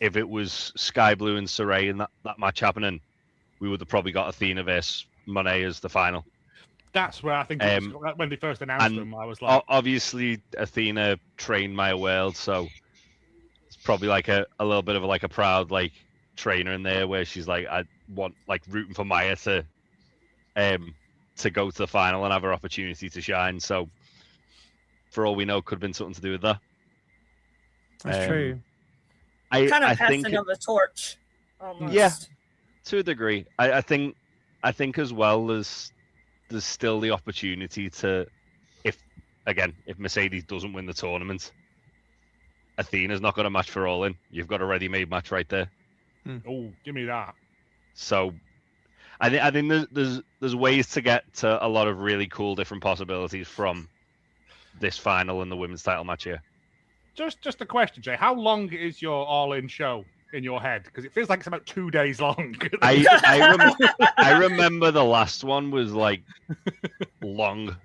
it was Sky Blue and Saray and that match happening, we would have probably got Athena versus Monet as the final. That's where I think when they first announced them, I was like, obviously Athena trained Maya World, so it's probably like a little bit of like a proud like trainer in there where she's like, I want like rooting for Maya to go to the final and have her opportunity to shine. So for all we know, could have been something to do with that. That's true. Kind of passing of the torch. Almost. Yeah, to a degree. I think as well there's still the opportunity to, if Mercedes doesn't win the tournament, Athena's not got a match for All In. You've got a ready-made match right there. Oh, give me that. So I think there's ways to get to a lot of really cool different possibilities from this final and the women's title match here. Just a question, Jay. How long is your All-In show in your head? Because it feels like it's about 2 days long. I remember the last one was like long.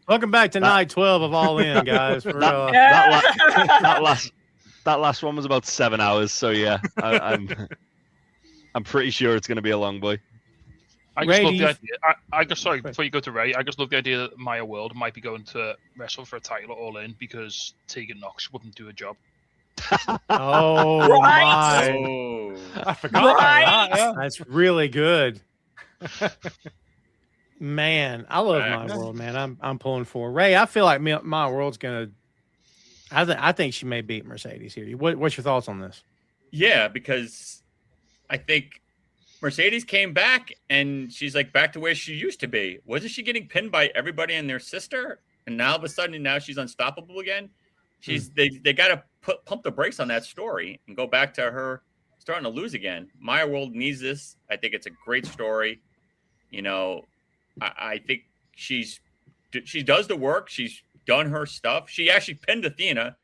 Welcome back to night 12 of All In, guys. That last one was about 7 hours. So yeah, I'm pretty sure it's going to be a long boy. I just love the idea. Sorry, before you go to Ray, I just love the idea that Maya World might be going to wrestle for a title at All In because Tegan Knox wouldn't do a job. Oh Right. my! Oh. I forgot Right. about that. Yeah. That's really good. Man, I love Right. My World, man. I'm pulling for Ray. I feel like My World's gonna. I think she may beat Mercedes here. What's your thoughts on this? Yeah, because I think Mercedes came back and she's like back to where she used to be. Wasn't she getting pinned by everybody and their sister? And now all of a sudden, now she's unstoppable again. They got to pump the brakes on that story and go back to her starting to lose again. My World needs this. I think it's a great story. You know, I think she does the work. She's done her stuff. She actually pinned Athena,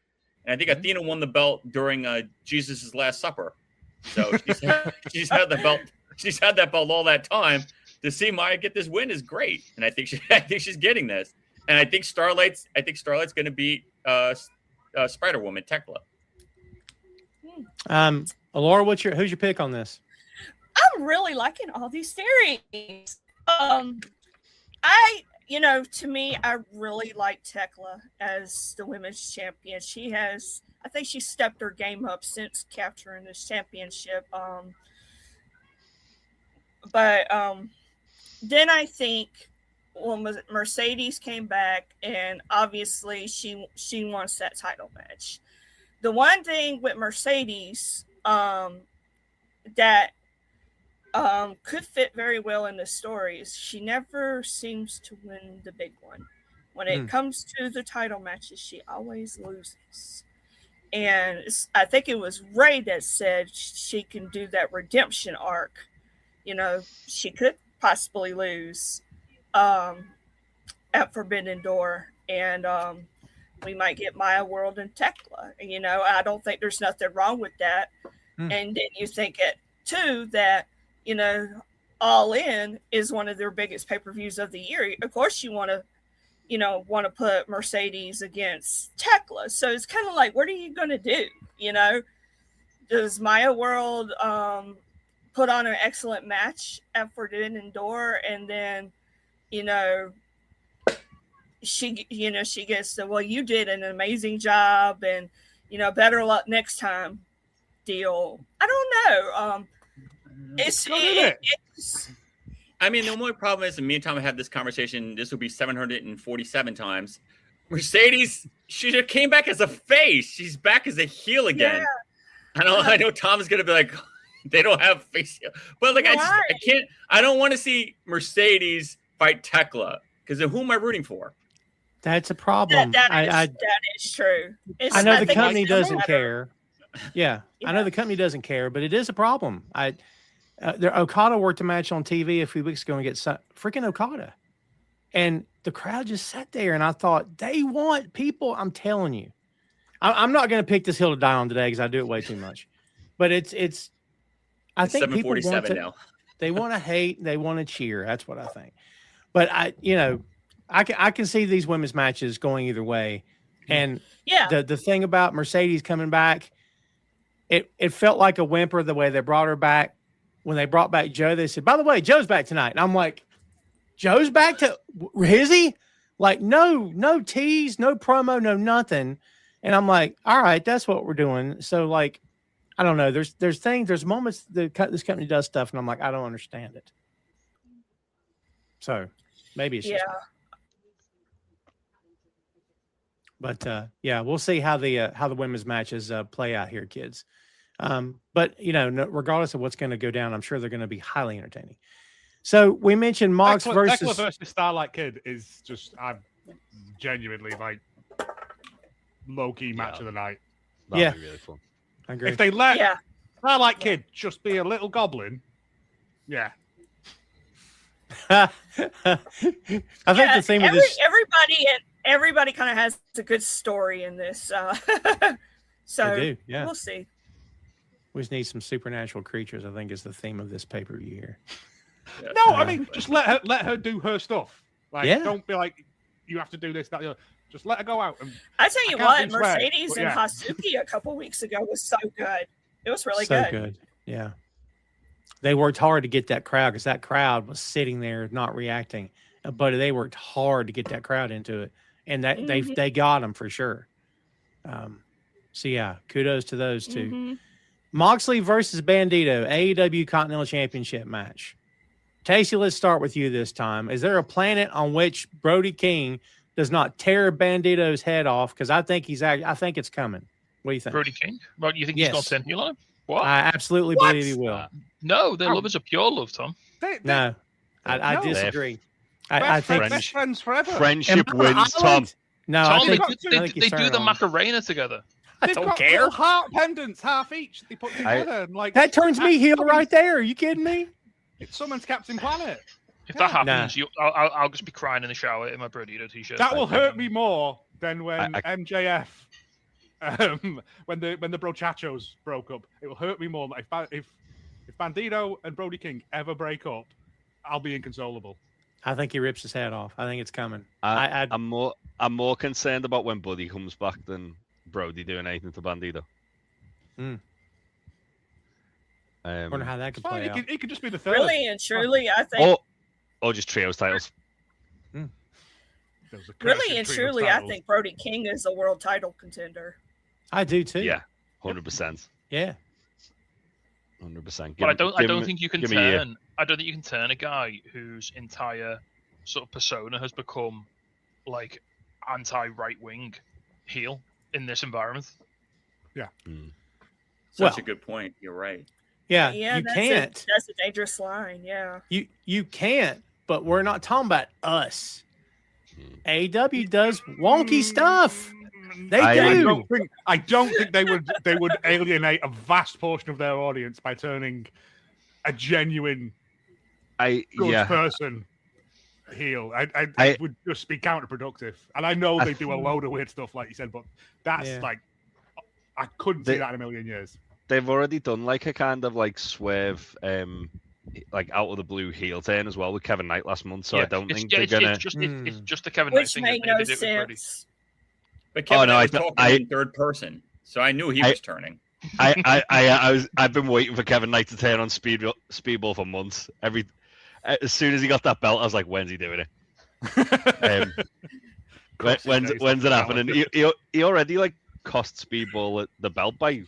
and I think Athena won the belt during Jesus' Last Supper. So she's had the belt. She's had that belt all that time. To see Maya get this win is great, and I think she's getting this. And I think Starlight's going to beat Spider Woman Tekla. Alora, who's your pick on this? I'm really liking all these theories. To me, I really like Tekla as the women's champion. I think she stepped her game up since capturing this championship. But then I think when Mercedes came back, and obviously she wants that title match. The one thing with Mercedes that could fit very well in the stories, she never seems to win the big one. When it comes to the title matches, she always loses. And I think it was Ray that said she can do that redemption arc. You know, she could possibly lose at Forbidden Door, and we might get Maya World and Tekla. You know, I don't think there's nothing wrong with that. And then you think it too that, you know, All In is one of their biggest pay-per-views of the year. Of course, you want to put Mercedes against Tekla. So it's kind of like, what are you going to do? You know, does Maya World put on an excellent match at Forbidden Door, and then, you know, she gets the, well, you did an amazing job, and, you know, better luck next time deal. I don't know. I mean, the only problem is, and me and Tom have this conversation, this will be 747 times. Mercedes, she just came back as a face. She's back as a heel again. Yeah. I know Tom is going to be like, they don't have face heel. But like, I don't want to see Mercedes fight Tekla, because who am I rooting for? That's a problem. That is true. I know the company doesn't care. Yeah, I know the company doesn't care, but it is a problem. Okada worked a match on TV a few weeks ago and get freaking Okada, and the crowd just sat there, and I thought, they want people. I'm telling you, I'm not going to pick this hill to die on today because I do it way too much. But it's. I think people want to. Now. They want to hate. They want to cheer. That's what I think. But I can see these women's matches going either way, and the thing about Mercedes coming back, it felt like a whimper the way they brought her back. When they brought back Joe, they said, by the way, Joe's back tonight. And I'm like, Joe's back is he? Like, no tease, no promo, no nothing. And I'm like, all right, that's what we're doing. So like, I don't know. There's moments this company does stuff, and I'm like, I don't understand it. So maybe it's just me. But we'll see how the women's matches play out here, kids. But regardless of what's going to go down, I'm sure they're going to be highly entertaining. So we mentioned Mox Tekla versus Starlight Kid is just, I'm genuinely like low-key match of the night. That'd be really fun. I agree. If they let Starlight Kid just be a little goblin, I think the theme of this, everybody kind of has a good story in this. So they do, yeah. We'll see. We just need some supernatural creatures, I think, is the theme of this pay-per-view here. No, I mean, just let her do her stuff. Like, don't be like, you have to do this, that, the other. Just let her go out. And I tell you what, Mercedes and Hasuki a couple weeks ago was so good. It was really good. So good, yeah. They worked hard to get that crowd, because that crowd was sitting there not reacting. But they worked hard to get that crowd into it, and that they got them for sure. So yeah, kudos to those two. Mhm. Moxley versus Bandito, AEW Continental Championship match. Tasty, let's start with you this time. Is there a planet on which Brody King does not tear Bandito's head off? Because I think I think it's coming. What do you think? Brody King? Well, you think Yes. he's going to turn heel on him? What? I absolutely believe he will. No, their love is a pure love, Tom. No, I No. disagree. Best, I think best friends forever. Friendship Am I wins, Tom. Island? No, Tom, I think, they do the Macarena together. I They've don't got care. little heart pendants, half each. They put together and like That turns me heel right there. Are you kidding me? It summons Captain Planet. If Yeah. that happens, I'll just be crying in the shower in my Brodito t-shirt. That will hurt me more than when I- MJF, when the Brochachos broke up. It will hurt me more. If Bandito and Brody King ever break up, I'll be inconsolable. I think he rips his head off. I think it's coming. I'm more concerned about when Buddy comes back than Brody doing anything to Bandito. Wonder how that could Fine, play out. he could just be the third. Really and truly, I think. Or just trios titles. There was a curse Really in and trios truly, I titles. think Brody King is a world title contender. I do too. Yeah, 100%. Yeah. 100%. But I don't think you can give me a year. turn. I don't think you can turn a guy whose entire sort of persona has become like anti-right wing heel in this environment. Such Well- a good point. You're right. Yeah. Yeah, you that's can't. That's a dangerous line. Yeah. You can't, but we're not talking about us. AEW does wonky stuff. They do. I don't think they would alienate a vast portion of their audience by turning a genuine good person heel. It would just be counterproductive. And I know they do a load of weird stuff, like you said, but that's like I couldn't see that in a million years. They've already done like a kind of like Swerve, like out of the blue heel turn as well with Kevin Knight last month. So I don't think they're gonna. It's just the Kevin Knight Which thing. made that no they did with Brody. sense. But Kevin no, Knight I was th- talking I- in third person, so I knew he was turning. I've been waiting for Kevin Knight to turn on Speedball for months. As soon as he got that belt, I was like, when's he doing it? When's it happening? He already like cost Speedball the belt by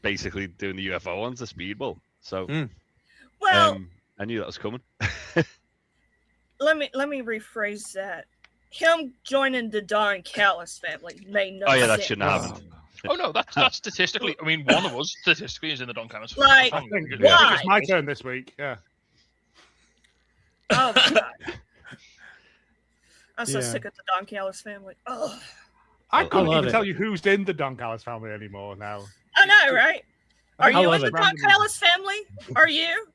basically doing the UFO onto Speedball. So Well, I knew that was coming. let me rephrase that. Him joining the Don Callis family made no Oh yeah, sense. that shouldn't have happened. Oh no, that's statistically. I mean, one of us statistically is in the Don Callis. Like, I think why? it's my turn this week. Yeah. Oh God. I'm so Yeah. sick of the Don Callis family. Oh, I couldn't love even it. tell you who's in the Don Callis family anymore now. I know, right? Are I you love in the it. Don Callis family? Are you?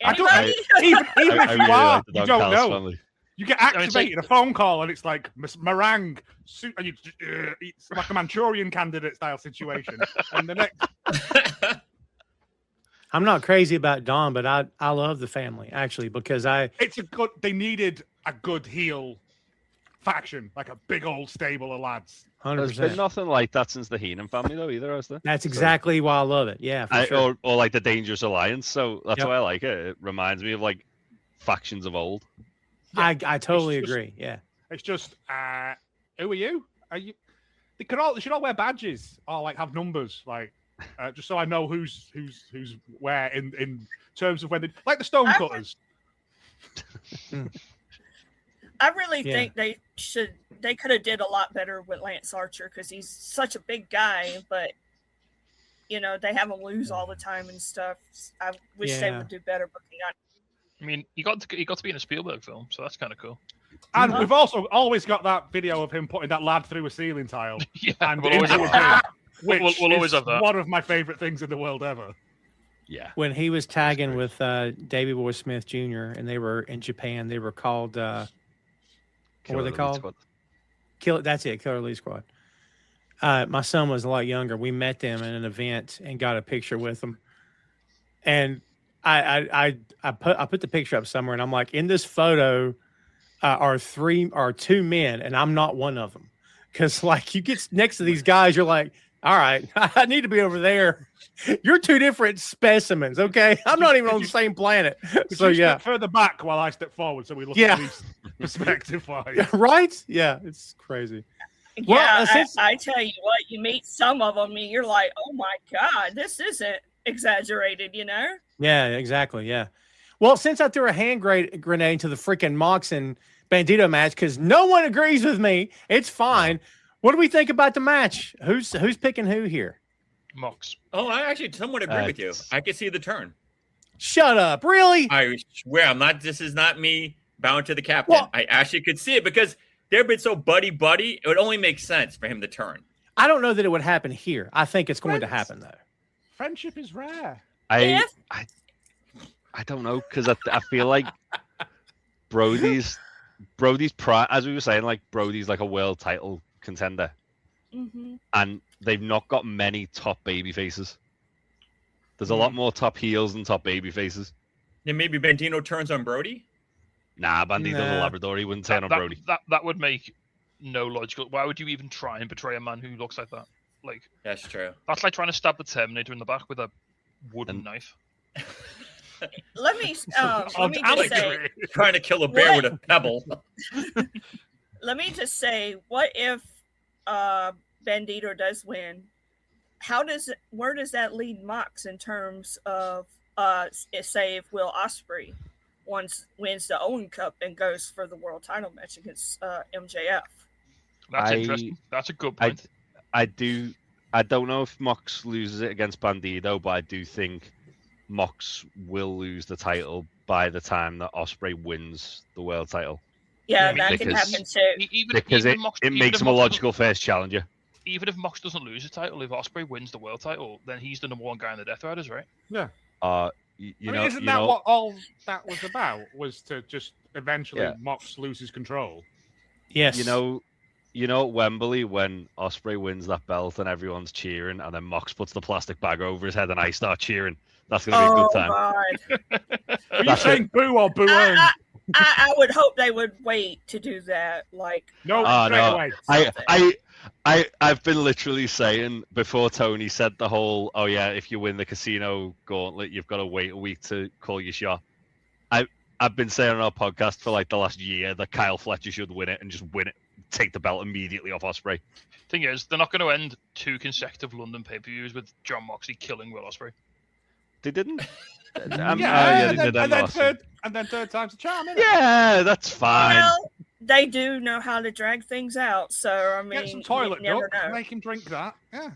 I don't- Anybody? Even I if you really are, like the you Don don't Callis know. family. You get I mean, it's activated a phone call and it's like meringue, and it's like a Manchurian candidate style situation. And the next, I'm not crazy about Don, but I love the family actually because it's a good. They needed a good heel faction, like a big old stable of lads. There's been 100%. nothing like that since the Heenan family, though, either, has there? That's exactly why I love it. Yeah, for sure. or like the Dangerous Alliance. So that's Yep. why I like it. It reminds me of like factions of old. I totally It's just- agree. Yeah. It's just, who are you? Are you? They should all wear badges or like have numbers, like just so I know who's where in terms of when they like the Stonecutters. I really Yeah. think they could have did a lot better with Lance Archer because he's such a big guy, but you know, they have him lose all the time and stuff. I wish they Yeah. would do better booking on. I mean, he got to be in a Spielberg film, so that's kind of cool. And we've also always got that video of him putting that lad through a ceiling tile. Yeah, And we'll always into a have ring, which we'll always is have that. one of my favorite things in the world ever. Yeah. When he was tagging with Davey Boy Smith Jr. and they were in Japan, they were called what were they called? That's it, Killer Elite Squad. My son was a lot younger. We met them in an event and got a picture with them. And I put the picture up somewhere, and I'm like, in this photo are two men, and I'm not one of them. Because like you get next to these guys, you're like, all right, I need to be over there. You're two different specimens, okay? I'm not even on the same planet. So you yeah, step further back while I step forward, so we look Yeah. at least perspective for you. right? Yeah, it's crazy. Yeah, Well, I tell you what, you meet some of them and you're like, oh my God, this isn't exaggerated, you know? Yeah, exactly. Yeah. Well, since I threw a hand grenade to the freaking Mox and Bandito match, because no one agrees with me, it's fine. What do we think about the match? Who's picking who here? Mox. Oh, I actually somewhat agree with you. I could see the turn. Shut up. Really? I swear, I'm not. This is not me bowing to the captain. Well, I actually could see it because they've been so buddy. It would only make sense for him to turn. I don't know that it would happen here. I think it's going to happen though. Friendship is rare. I don't know, because I feel like Brody's as we were saying, like Brody's like a world title contender, and they've not got many top baby faces. There's a lot more top heels than top baby faces. Then maybe Bandito turns on Brody. Nah, Bandito's a Labrador. He wouldn't turn on Brody. That would make no logical. Why would you even try and betray a man who looks like that? Like, that's true. That's like trying to stab the Terminator in the back with a wooden knife. Let me just say, trying to kill a bear with a pebble. Let me just say, what if Bandito does win? Where does that lead Mox in terms of say if Will Ospreay wins the Owen Cup and goes for the world title match against MJF? That's interesting. That's a good point. I don't know if Mox loses it against Bandito, but I do think Mox will lose the title by the time that Ospreay wins the world title. Yeah, that can happen too. Because it makes him a logical first challenger. Even if Mox doesn't lose the title, if Ospreay wins the world title, then he's the number one guy in the Death Riders, right? Yeah. Isn't that what all that was about? Was to just eventually Mox loses control? Yes. You know at Wembley when Ospreay wins that belt and everyone's cheering, and then Mox puts the plastic bag over his head and I start cheering. That's going to be a good time. God. Are you saying boo or boo? I would hope they would wait to do that. Like I've been literally saying before Tony said the whole, oh yeah, if you win the casino gauntlet, you've got to wait a week to call your shot. I've been saying on our podcast for like the last year that Kyle Fletcher should win it and just win it, take the belt immediately off Ospreay. Thing is, they're not going to end 2 consecutive London pay-per-views with John Moxley killing Will Ospreay. They didn't. They did. And then third time's a charm. Yeah, that's fine. Well, they do know how to drag things out. So I mean, get some toilet duck, make him drink that. Yeah.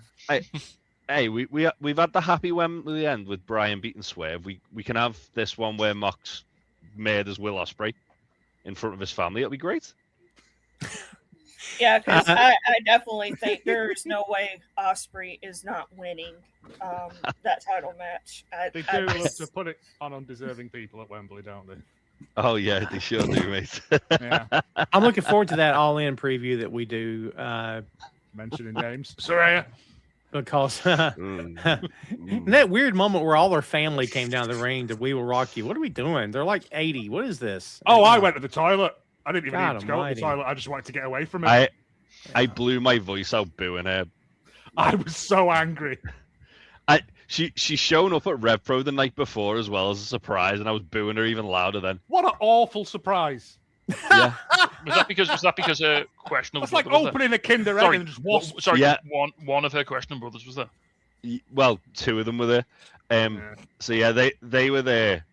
Hey, we've had the happy Wembley end with Brian beating Swerve. We can have this one where Mox murders Will Ospreay in front of his family. It'll be great. Yeah, because I definitely think there's no way Ospreay is not winning that title match. They do love to put it on undeserving people at Wembley, don't they? Oh yeah, they sure do, mate. Yeah. I'm looking forward to that all-in preview that we do. Mentioning names, Soraya. Because in that weird moment where all their family came down the ring to "We Will Rock You," what are we doing? They're like 80. What is this? Oh, I went to the toilet. I didn't even need to go to almighty. the toilet. I just wanted to get away from it. I blew my voice out booing her. I was so angry. She's shown up at Rev Pro the night before as well as a surprise, and I was booing her even louder then. What an awful surprise! Yeah. was that because her questionable? It's like brother opening a Kinder Egg and just wasp. Sorry, yeah. one of her questionable brothers was there. Well, 2 of them were there. So yeah, they were there.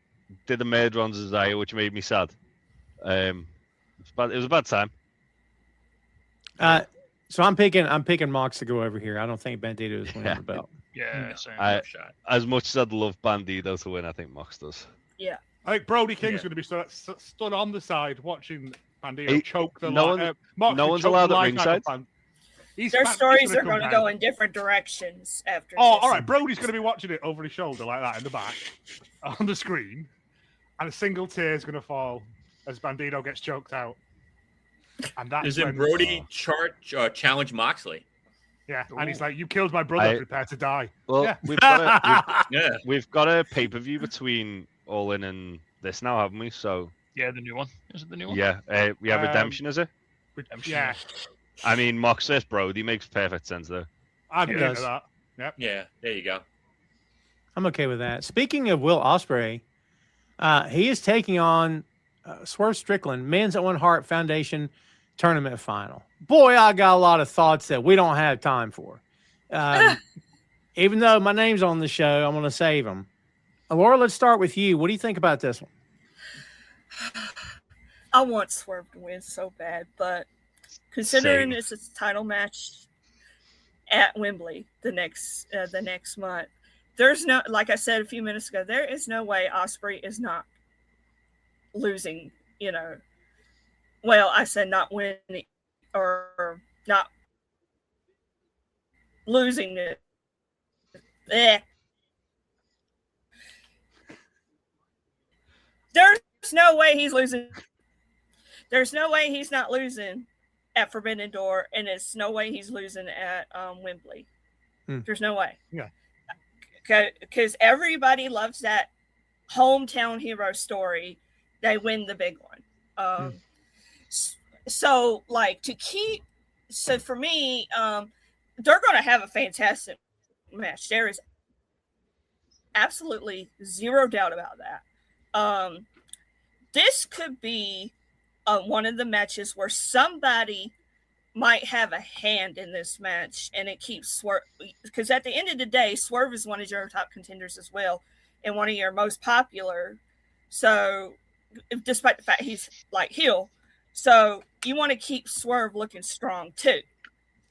Did the murder on Desire, which made me sad. It was a bad time. So I'm picking Mox to go over here. I don't think Bandito is winning the belt. Yeah, same. As much as I'd love Bandito to win, I think Mox does. Yeah. I think Brody King's going to be stood on the side watching Bandito choke the no one's allowed at ringside. Their stories are going to go in different directions after. Oh, all right. Brody's going to be watching it over his shoulder like that in the back on the screen, and a single tear is going to fall as Bandito gets choked out. And that's Isn't Brody challenge Moxley? Yeah, and he's like, "You killed my brother. Prepare to die." Well, yeah. we've got a pay-per-view between All In and this now, haven't we? So yeah, the new one. Is it the new one? Yeah, we have Redemption, is it? Redemption. Yeah. I mean, Mox vs. Brody makes perfect sense though. I'm into that. Yep. Yeah, there you go. I'm okay with that. Speaking of Will Ospreay, he is taking on Swerve Strickland, men's Owen Hart Foundation tournament final. boy, I got a lot of thoughts that we don't have time for. Even though my name's on the show, I'm going to save them. Alora, let's start with you. What do you think about this one? I want Swerve to win so bad, but considering it's a title match at Wembley the next month, there's no, like I said a few minutes ago, there is no way Ospreay is not losing. Well, I said not winning or not losing it. There's no way he's losing. There's no way he's not losing at Forbidden Door, and there's no way he's losing at Wembley. There's no way. Yeah. Because everybody loves that hometown hero story. They win the big one. So, so for me, they're going to have a fantastic match. There is absolutely zero doubt about that. This could be one of the matches where somebody might have a hand in this match, and it keeps Swerve, because at the end of the day, Swerve is one of your top contenders as well, and one of your most popular. So, despite the fact he's heel, so you want to keep Swerve looking strong too.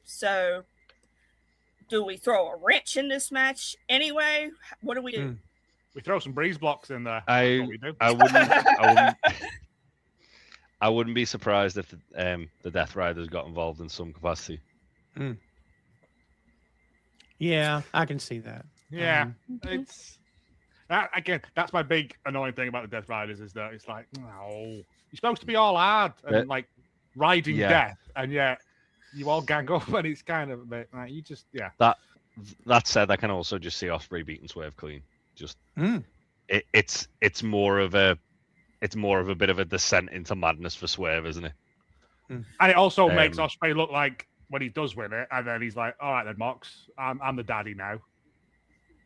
So, do we throw a wrench in this match anyway? What do we do? We throw some breeze blocks in there. I wouldn't be surprised if the Death Riders got involved in some capacity. Yeah, I can see that. Yeah, it's that again. That's my big annoying thing about the Death Riders is that it's like, no, you're supposed to be all hard and riding death, and yet you all gang up, and it's kind of a bit like you just That said, I can also just see Ospreay beating Swerve clean. Just it's more of a bit of a descent into madness for Swerve, isn't it? And it also makes Ospreay look like when he does win it, and then he's like, "All right, then, Mox, I'm the daddy now."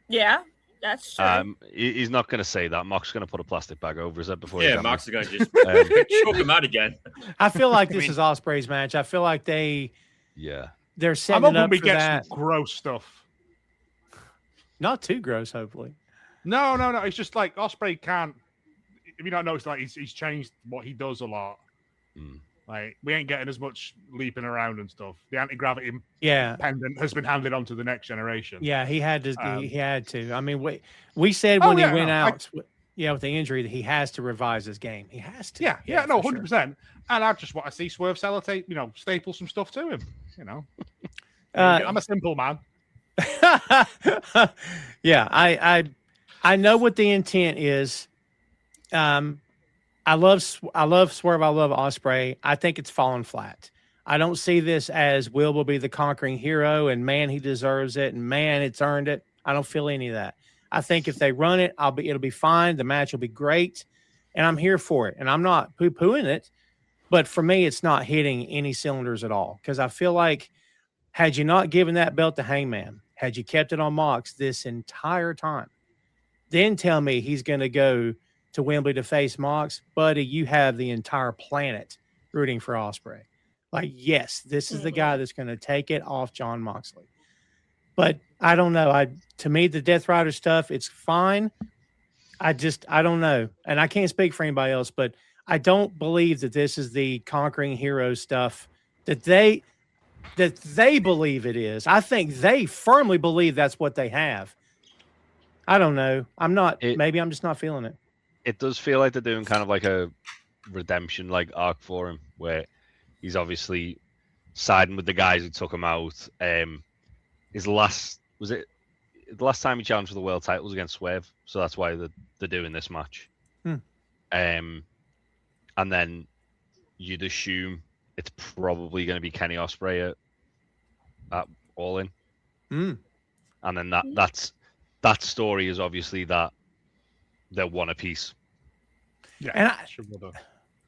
Yeah, that's true. He's not going to say that. Mox's going to put a plastic bag over his head before. Yeah, Mox is going to just choke him out again. I feel like this is Ospreay's match. I feel like they're setting I'm it up we for get that. some gross stuff. Not too gross, hopefully. No. It's just like Ospreay can't. If you don't notice, like he's changed what he does a lot. Like we ain't getting as much leaping around and stuff. The anti-gravity pendant has been handed on to the next generation. Yeah, he had to. He had to. I mean, we said when he went out, with the injury, that he has to revise his game. He has to. Yeah, 100%. And I just want to see Swerve Sellotape, staple some stuff to him. I'm a simple man. Yeah, I know what the intent is. I love Swerve. I love Ospreay. I think it's fallen flat. I don't see this as Will be the conquering hero, and man, he deserves it, and man, it's earned it. I don't feel any of that. I think if they run it, it'll be fine. The match will be great, and I'm here for it. And I'm not poo-pooing it, but for me, it's not hitting any cylinders at all. Because I feel like had you not given that belt to Hangman, had you kept it on Mox this entire time, then tell me he's going to go to Wembley to face Mox, buddy, you have the entire planet rooting for Ospreay. Like, yes, this is the guy that's going to take it off Jon Moxley. But I don't know. To me, the Death Rider stuff, it's fine. I don't know. And I can't speak for anybody else, but I don't believe that this is the conquering hero stuff that they believe it is. I think they firmly believe that's what they have. I don't know. Maybe I'm just not feeling it. It does feel like they're doing kind of like a redemption arc for him, where he's obviously siding with the guys who took him out. The last time he challenged for the world title was against Swerve, so that's why they're doing this match. And then you'd assume it's probably going to be Kenny Ospreay at All In. And then that story is obviously that they're one apiece. Yeah, and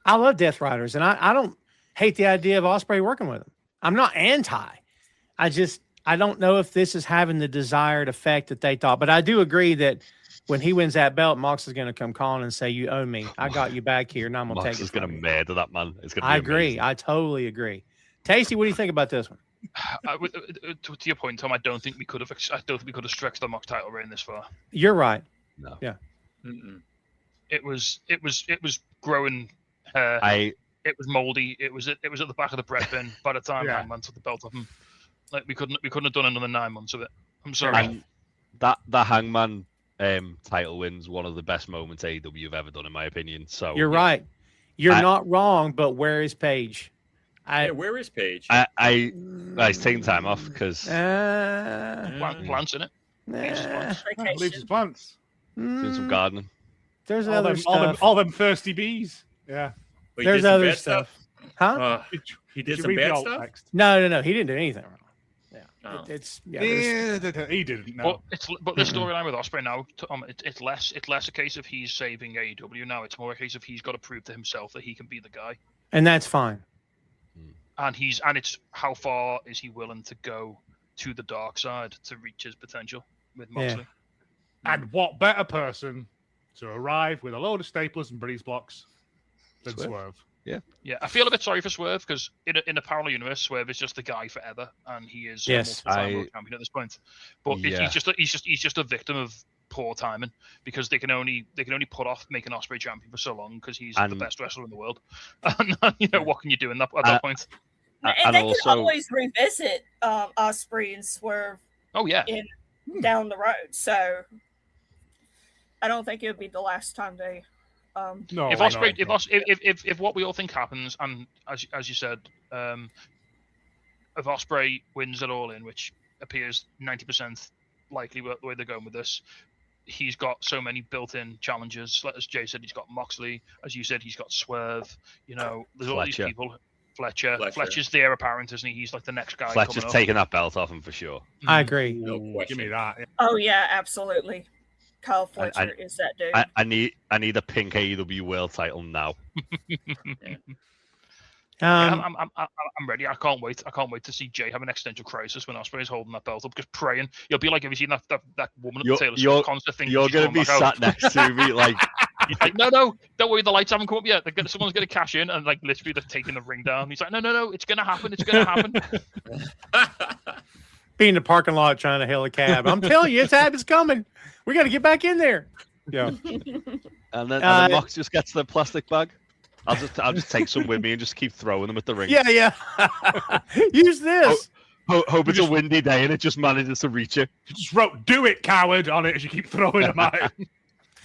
I love Death Riders, and I don't hate the idea of Ospreay working with them. I'm not anti. I don't know if this is having the desired effect that they thought, but I do agree that when he wins that belt, Mox is going to come calling and say, "You owe me. I got you back here, and I'm going to take it." Mox is going to murder that man. I agree. I totally agree. Tasty, what do you think about this one? To your point, Tom, I don't think we could have stretched the Mox title reign this far. You're right. No. Yeah. Mm-mm. It was growing. It was moldy. It was at the back of the bread bin by the time Hangman took the belt off him. Like we couldn't have done another 9 months of it. I'm sorry. And that Hangman title win's one of the best moments AEW have ever done, in my opinion. So you're right. You're not wrong, but where is Paige? Where is Paige? He's taking time off because plants in it. I believe it's plants. Doing some gardening. There's other stuff. All them thirsty bees. Yeah. But There's other stuff. Huh? He did some bad stuff? No. He didn't do anything wrong. Oh. He didn't. No. But the storyline with Ospreay now, it's less a case of he's saving AEW now. It's more a case of he's got to prove to himself that he can be the guy. And that's fine. And it's how far is he willing to go to the dark side to reach his potential with Moxley? Yeah. And what better person to arrive with a load of staplers and breeze blocks than Swerve? Yeah. I feel a bit sorry for Swerve because in a parallel universe, Swerve is just the guy forever, and he is a multiple-time world champion at this point. But he's just a victim of poor timing because they can only put off making Ospreay champion for so long because he's the best wrestler in the world. And what can you do at that point? And they can always revisit Ospreay and Swerve. Oh yeah, down the road. So I don't think it would be the last time they. No, if Ospreay, if what we all think happens, and as you said, if Ospreay wins it all in, which appears 90% likely the way they're going with this, he's got so many built-in challenges. As Jay said, he's got Moxley. As you said, he's got Swerve. There's all these people. Fletcher's the heir apparent, isn't he? He's like the next guy. Fletcher's taking that belt off him for sure. I agree. No question. Give me that. Oh yeah, absolutely. Kyle Fletcher is that dude. I need a pink AEW World title now. I'm ready. I can't wait. I can't wait to see Jay have an existential crisis when Ospreay is holding that belt up, just praying. You'll be like, have you seen that woman at the Taylor Swift concert thing? You're going to be sat next to me like. He's like, no, don't worry, the lights haven't come up yet. Someone's going to cash in and like literally they're taking the ring down. He's like, no, it's going to happen. It's going to happen. Be in the parking lot trying to hail a cab. I'm telling you, it's coming. We got to get back in there. Yeah. And then Mox just gets the plastic bag. I'll just take some with me and just keep throwing them at the ring. Yeah. Use this. Hope it's a windy day and it just manages to reach you. You just wrote "Do it, coward" on it as you keep throwing them at it.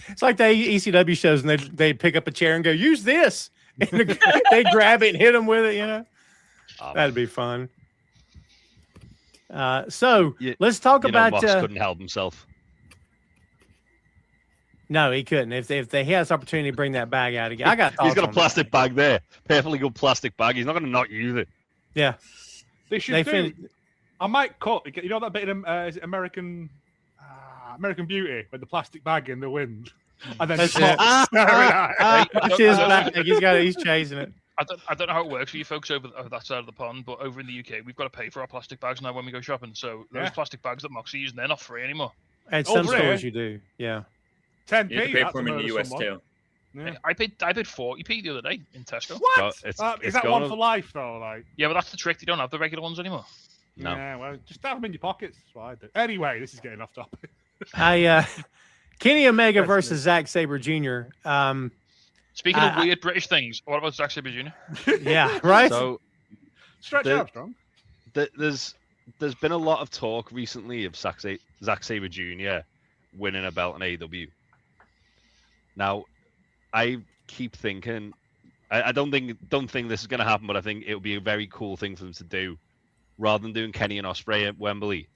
It's like the ECW shows, and they pick up a chair and go, "Use this," and they grab it and hit them with it. That'd be fun. Let's talk about. Mox couldn't help himself. No, he couldn't. If he has the opportunity to bring that bag out again, He's got a plastic bag there, perfectly good plastic bag. He's not going to not use it. Yeah, they should do. I might cut. You know that bit in is it American Beauty with the plastic bag in the wind, and then that's his bag. He's chasing it. I don't know how it works for you folks over that side of the pond, but over in the UK, we've got to pay for our plastic bags now when we go shopping. So those plastic bags that Moxie used, they're not free anymore. At some stores, you do. Yeah. 10p. You have to pay for them in the US too. Yeah. I paid 40p the other day in Tesco. What? Is that one for life though? Like. Yeah, but that's the trick. They don't have the regular ones anymore. No. Yeah, well, just have them in your pockets. That's what I do. Anyway, this is getting off topic. Kenny Omega versus Zack Sabre Jr. Speaking of weird British things, what about Zack Sabre Jr.? Yeah, right. So, Stretch Armstrong. There's been a lot of talk recently of Zack Sabre Jr. winning a belt in AEW. Now, I keep thinking, I don't think this is going to happen, but I think it would be a very cool thing for them to do, rather than doing Kenny and Ospreay at Wembley.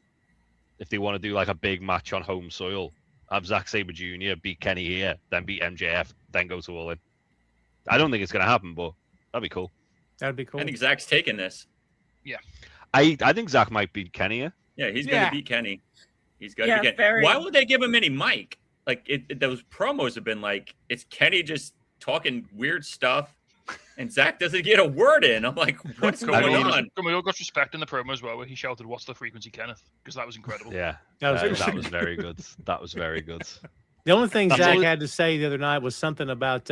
If they want to do like a big match on home soil, have Zack Sabre Jr. beat Kenny here, then beat MJF, then go to All In. I don't think it's going to happen, but that'd be cool. That'd be cool. I think Zack's taking this. Yeah. I think Zack might beat Kenny here. Yeah, he's going to beat Kenny. He's going to beat Kenny. Why would they give him any mic? Like, those promos have been like, it's Kenny just talking weird stuff, and Zack doesn't get a word in. I'm like, what's going on? We all got respect in the promo as well, where he shouted, "What's the frequency, Kenneth?" Because that was incredible. Yeah, that was very good. That was very good. The only thing Zack had to say the other night was something about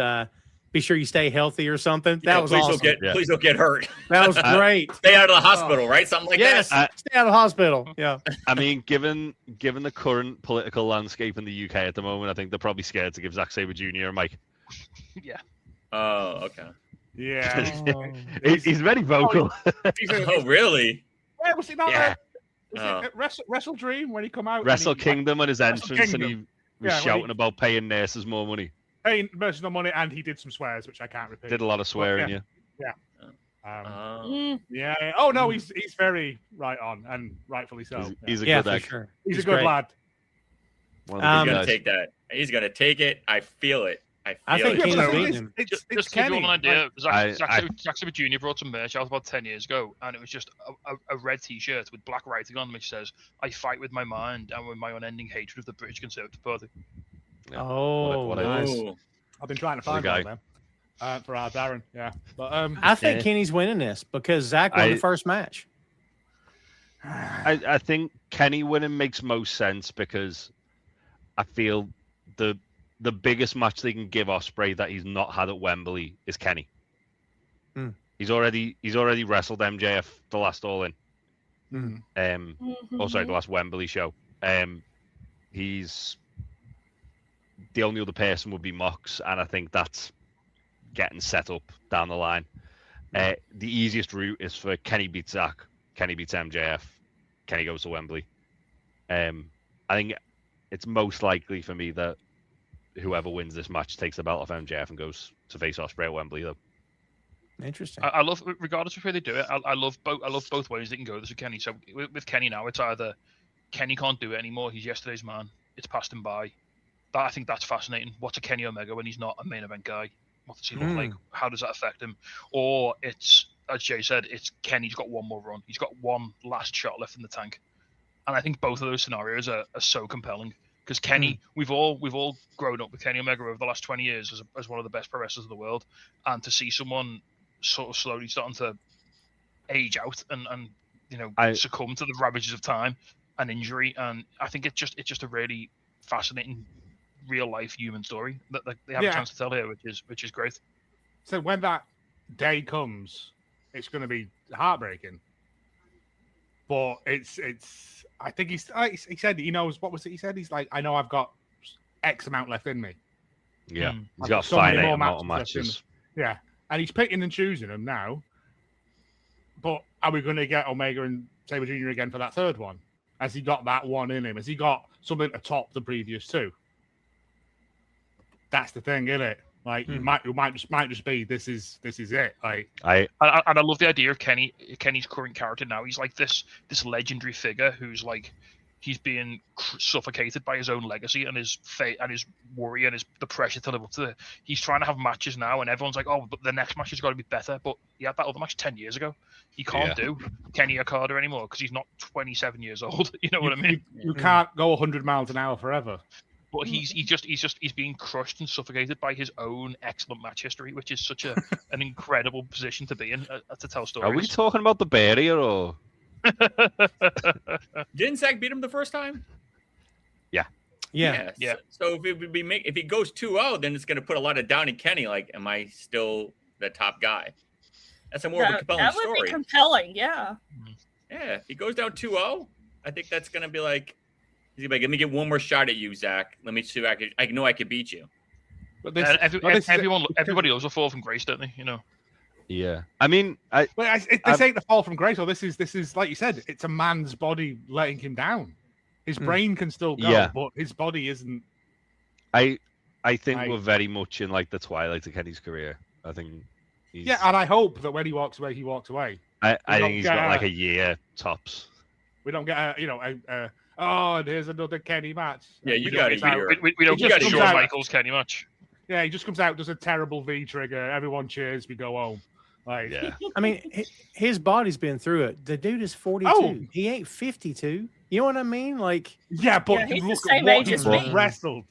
be sure you stay healthy or something. That was please awesome. Please don't get hurt. That was great. Stay out of the hospital, right? Something like yes, that. stay out of the hospital. Yeah. I mean, given the current political landscape in the UK at the moment, I think they're probably scared to give Zack Sabre Jr. a mic. Yeah. Oh, okay. Yeah. He's very vocal. Oh, really? Yeah, was he not? Yeah. Was it Wrestle Dream when he come out? Wrestle and he, Kingdom and his entrance, and he Kingdom. was Yeah, shouting about paying nurses more money. paying personal money, and he did some swears, which I can't repeat. Did a lot of swearing, yeah. yeah. Yeah. Oh no, he's very right on, and rightfully so. He's a Yeah, good for egg. sure. He's a good great. lad. One of the He's big gonna guys. take that. He's gonna take it. I feel it. I think it. he's but beating him. it's Just to give Kenny. you all an idea, I- Zack Sabre Jr. brought some merch out about 10 years ago, and it was just a red T-shirt with black writing on, which says, "I fight with my mind and with my unending hatred of the British Conservative Party." Yeah. Oh, What a- nice. Ooh. I've been trying to What a find one guy. of them for our Darren. Yeah, but I think Yeah. Kenny's winning this because Zach won the I- first match. I think Kenny winning makes most sense because I feel the biggest match they can give Ospreay that he's not had at Wembley is Kenny. Hmm. He's already wrestled MJF the last All In. Mm-hmm. Oh, sorry, the last Wembley show. He's the only other person would be Mox, and I think that's getting set up down the line. The easiest route is for Kenny beats Zach, Kenny beats MJF, Kenny goes to Wembley. I think it's most likely for me that whoever wins this match takes the belt off MJF and goes to face Ospreay at Wembley, though. Interesting. I love, regardless of where they do it, I love both ways they can go. This with Kenny. So with Kenny now, it's either Kenny can't do it anymore. He's yesterday's man. It's passed him by. I think that's fascinating. What's a Kenny Omega when he's not a main event guy? What does he look like? How does that affect him? Or it's, as Jay said, it's Kenny's got one more run. He's got one last shot left in the tank. And I think both of those scenarios are so compelling. Because Kenny, we've all grown up with Kenny Omega over the last 20 years as one of the best pro wrestlers in the world, and to see someone sort of slowly starting to age out and succumb to the ravages of time and injury, and I think it's just a really fascinating real life human story that they have a chance to tell here, which is great. So when that day comes, it's going to be heartbreaking. But it's. I think he said he knows what was it he said. He's like, I know I've got X amount left in me. Yeah, I've he's got a so many finite more amount of matches left in matches. me. Yeah, and he's picking and choosing them now. But are we going to get Omega and Sabre Jr. again for that third one? Has he got that one in him? Has he got something to top the previous two? That's the thing, isn't it? Like it might just be this is it. Like And I love the idea of Kenny's current character now. He's like this legendary figure who's like he's being suffocated by his own legacy and his fate and his worry and the pressure to live up to it. He's trying to have matches now, and everyone's like, "Oh, but the next match has got to be better." But he had that other match 10 years ago. He can't do Kenny Okada anymore because he's not 27 years old. You know what I mean? You can't go 100 miles an hour forever. But he's being crushed and suffocated by his own excellent match history, which is such an incredible position to be in to tell stories. Are we talking about the bear here, or Didn't Zach beat him the first time? Yeah. So if he goes 2-0, then it's going to put a lot of down in Kenny. Like, am I still the top guy? That's a more of a compelling that would story. be compelling, yeah. Yeah, if he goes down 2-0, I think that's going to be like, he's like, let me get one more shot at you, Zach. Let me see. I know I could beat you. But everybody loves a fall from grace, don't they? You know. yeah? I mean, They say the fall from grace. Or this is like you said. It's a man's body letting him down. His brain can still go, but his body isn't. I think we're very much in like the twilight of Kenny's career. I think. Yeah, and I hope that when he walks away, he walks away. I think he's got like a year tops. We don't get and here's another Kenny match. Yeah, you got a year. We don't get a Shawn Michaels Kenny match. Yeah, he just comes out, does a terrible V trigger. Everyone cheers. We go home. Like, Yeah. I mean, his body's been through it. The dude is 42. Oh. He ain't 52. You know what I mean? Like, yeah, but Yeah, he's look the same at what age he's as me. wrestled.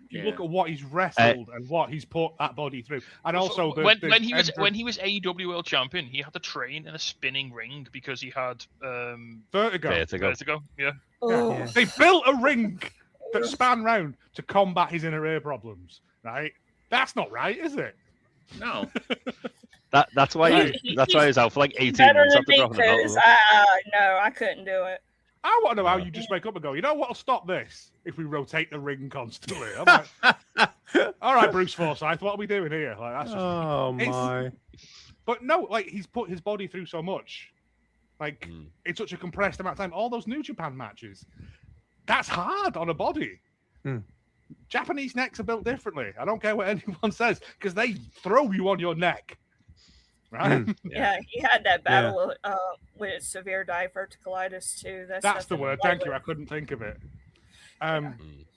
You Yeah. look at what he's wrestled and what he's put that body through, and also when he was AEW World Champion, he had to train in a spinning ring because he had vertigo. Yeah. Yeah. They built a ring that span round to combat his inner ear problems. Right? That's not right, is it? No. That's why he's out for like 18 Better months than after me, dropping the belt. because no, I couldn't do it. I want to know how you just wake up and go, you know what'll stop this? If we rotate the ring constantly. I'm like, all right, Bruce Forsyth, what are we doing here? Like, that's just, my. But no, like, he's put his body through so much. Like, in such a compressed amount of time. All those New Japan matches, that's hard on a body. Japanese necks are built differently. I don't care what anyone says, because they throw you on your neck. Right? Yeah, he had that battle with severe diverticulitis too. That's the word. Thank you. I couldn't think of it.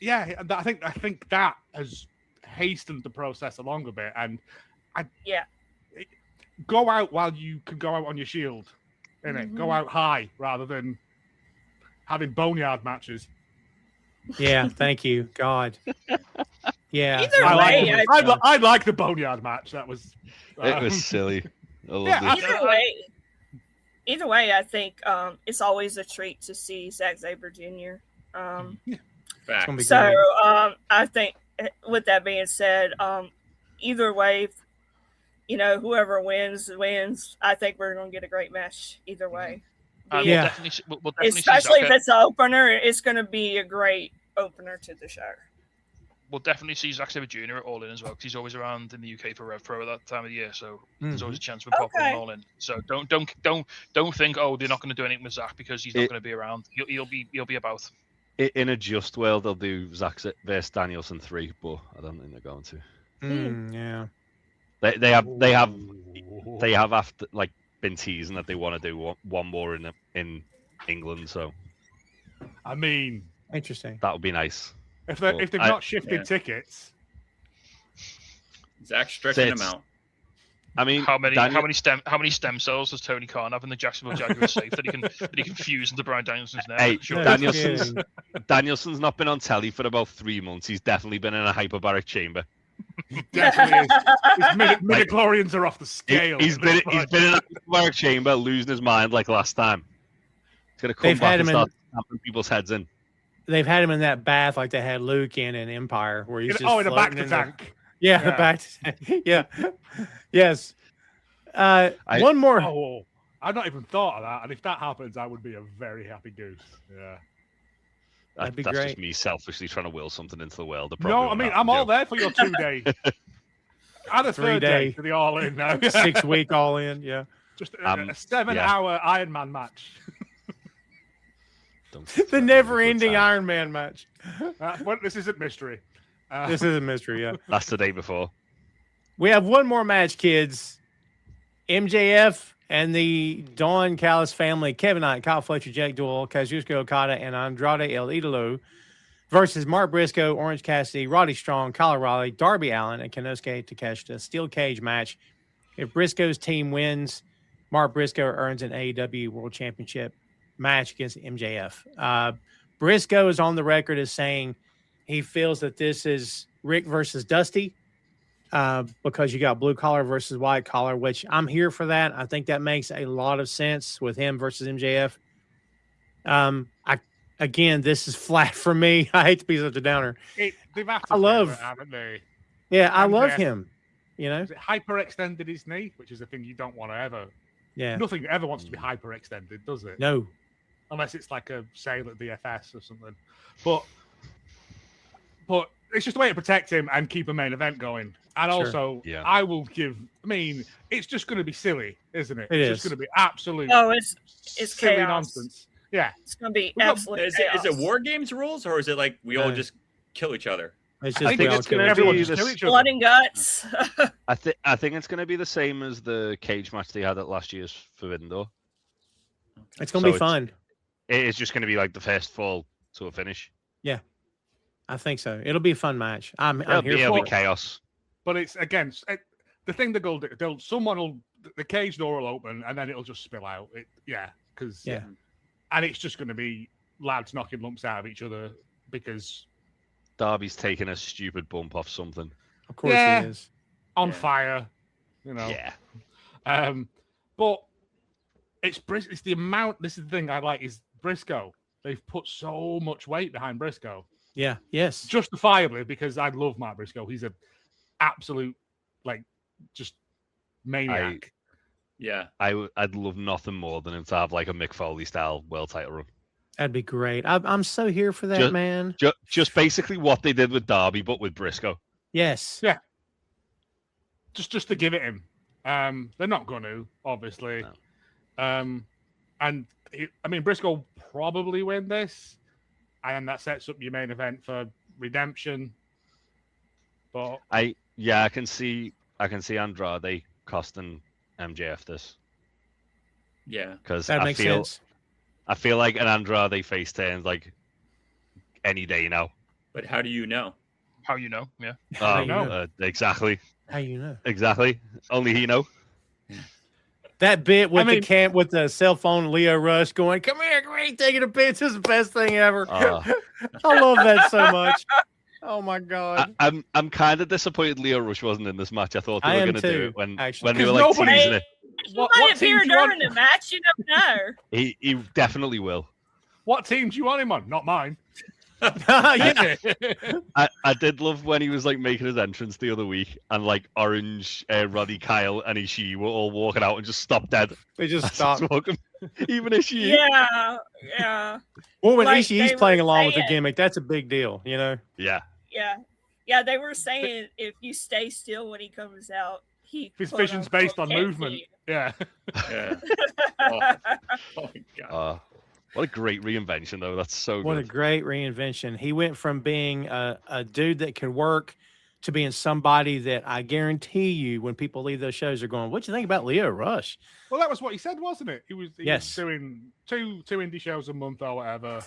Yeah, I think that has hastened the process along a bit, and go out while you can go out on your shield. Innit? Go out high rather than having boneyard matches. Yeah, thank you, God. Yeah, Either way, I like the boneyard match. That was it was silly. I loved it. Either way, I think it's always a treat to see Zack Sabre Jr. So I think, with that being said, either way, you know, whoever wins. I think we're going to get a great match either way. We'll definitely especially if it's an opener, it's going to be a great opener to the show. We'll definitely see Zack Sabre Jr. at All In as well, because he's always around in the UK for Rev Pro at that time of the year. So there's always a chance we're popping All In. So don't think, oh, they're not going to do anything with Zack because he's not going to be around. He'll be about. In a just world, they'll do Zack versus Danielson 3, but I don't think they're going to. Yeah. They have after like been teasing that they want to do one more in England. So I mean, interesting. That would be nice. If they've not shifted tickets, Zach's stretching them out. I mean, how many stem cells does Tony Khan have in the Jacksonville Jaguars safe that he can fuse into Bryan Danielson's neck? Hey, sure. Danielson's not been on telly for about 3 months. He's definitely been in a hyperbaric chamber. He definitely is. His midichlorians are off the scale. He's been in a hyperbaric chamber, losing his mind like last time. He's gonna come back and start snapping people's heads in. They've had him in that bath like they had Luke in Empire, where he's just in a back to tank. Yeah, the back to tank. Yeah. Yes. One more. Oh, I've not even thought of that, and if that happens, I would be a very happy goose. Yeah. That'd be That's great. just me selfishly trying to will something into the world. No, I mean, I'm all there for your 2 day. And a 3rd day for the All In now. 6 week All In, yeah. Just a 7-hour Iron Man match. The never-ending Iron Man match. Well, this isn't mystery. This is a mystery, yeah. That's the day before. We have one more match, kids. MJF and the Don Callis family, Kevin Knight, Kyle Fletcher, Jake Doyle, Kazuchika Okada, and Andrade El Idolo versus Mark Briscoe, Orange Cassidy, Roddy Strong, Kyle O'Reilly, Darby Allin, and Konosuke Takeshita. Steel cage match. If Briscoe's team wins, Mark Briscoe earns an AEW World Championship match against MJF. Briscoe is on the record as saying he feels that this is Rick versus Dusty because you got blue collar versus white collar, which I'm here for that. I think that makes a lot of sense with him versus MJF. Again, this is flat for me. I hate to be such a downer. I love him. You know, hyperextended his knee, which is a thing you don't want to ever. Yeah, nothing ever wants to be hyperextended, does it? No, unless it's like a sale at DFS or something. But it's just a way to protect him and keep a main event going. And also, I will give. I mean, it's just going to be silly, isn't it? It's just going to be absolute. Oh, it's silly chaos. Nonsense. Yeah, it's going to be absolute. Is it War Games rules, or is it like we all just kill each other? It's I think it's going to be the blood and guts. I think it's going to be the same as the cage match they had at last year's Forbidden Door. It's going to be fun. It's just going to be like the first fall to a finish. Yeah, I think so. It'll be a fun match. I'm here for it. It'll be chaos. But it's against the thing that the cage door will open and then it'll just spill out. And it's just going to be lads knocking lumps out of each other because Darby's taking a stupid bump off something. Of course he is. On fire, you know. Yeah. But it's the amount. This is the thing I like is Briscoe. They've put so much weight behind Briscoe. Yeah. Yes. Justifiably, because I love Mark Briscoe. He's an absolute just maniac. Yeah. I'd love nothing more than him to have like a Mick Foley style world title run. That'd be great. I'm so here for that, man. Just basically what they did with Darby, but with Briscoe. Yes. Yeah. Just to give it him. They're not going to, obviously. No. And Briscoe will probably win this, and that sets up your main event for Redemption. But I can see Andrade costing MJF this. Yeah, because that makes sense. I feel like an Andrade face turns like any day now. But how do you know? How you know? Yeah. How you know? Exactly. How you know? Exactly. Only he know. That bit with the camp with the cell phone, Leo Rush going, "Come here, great, taking a picture is the best thing ever." I love that so much. Oh my god! I'm kind of disappointed Leo Rush wasn't in this match. I thought they were going to do it when they were like teasing it. He might appear during the match. You never know. He definitely will. What team do you want him on? Not mine. I did love when he was like making his entrance the other week, and like Orange, Roddy, Kyle, and Ishii were all walking out and just stopped dead. They just stopped. Even Ishii. Yeah. Well, when Ishii's playing along with the gimmick, that's a big deal, you know. Yeah. Yeah. They were saying if you stay still when he comes out, his vision's based on movement. Yeah. Oh my god. What a great reinvention, though. That's so good. What a great reinvention. He went from being a dude that could work to being somebody that I guarantee you when people leave those shows are going, "What you think about Leo Rush?" Well, that was what he said, wasn't it? He was Yes. doing two indie shows a month or whatever.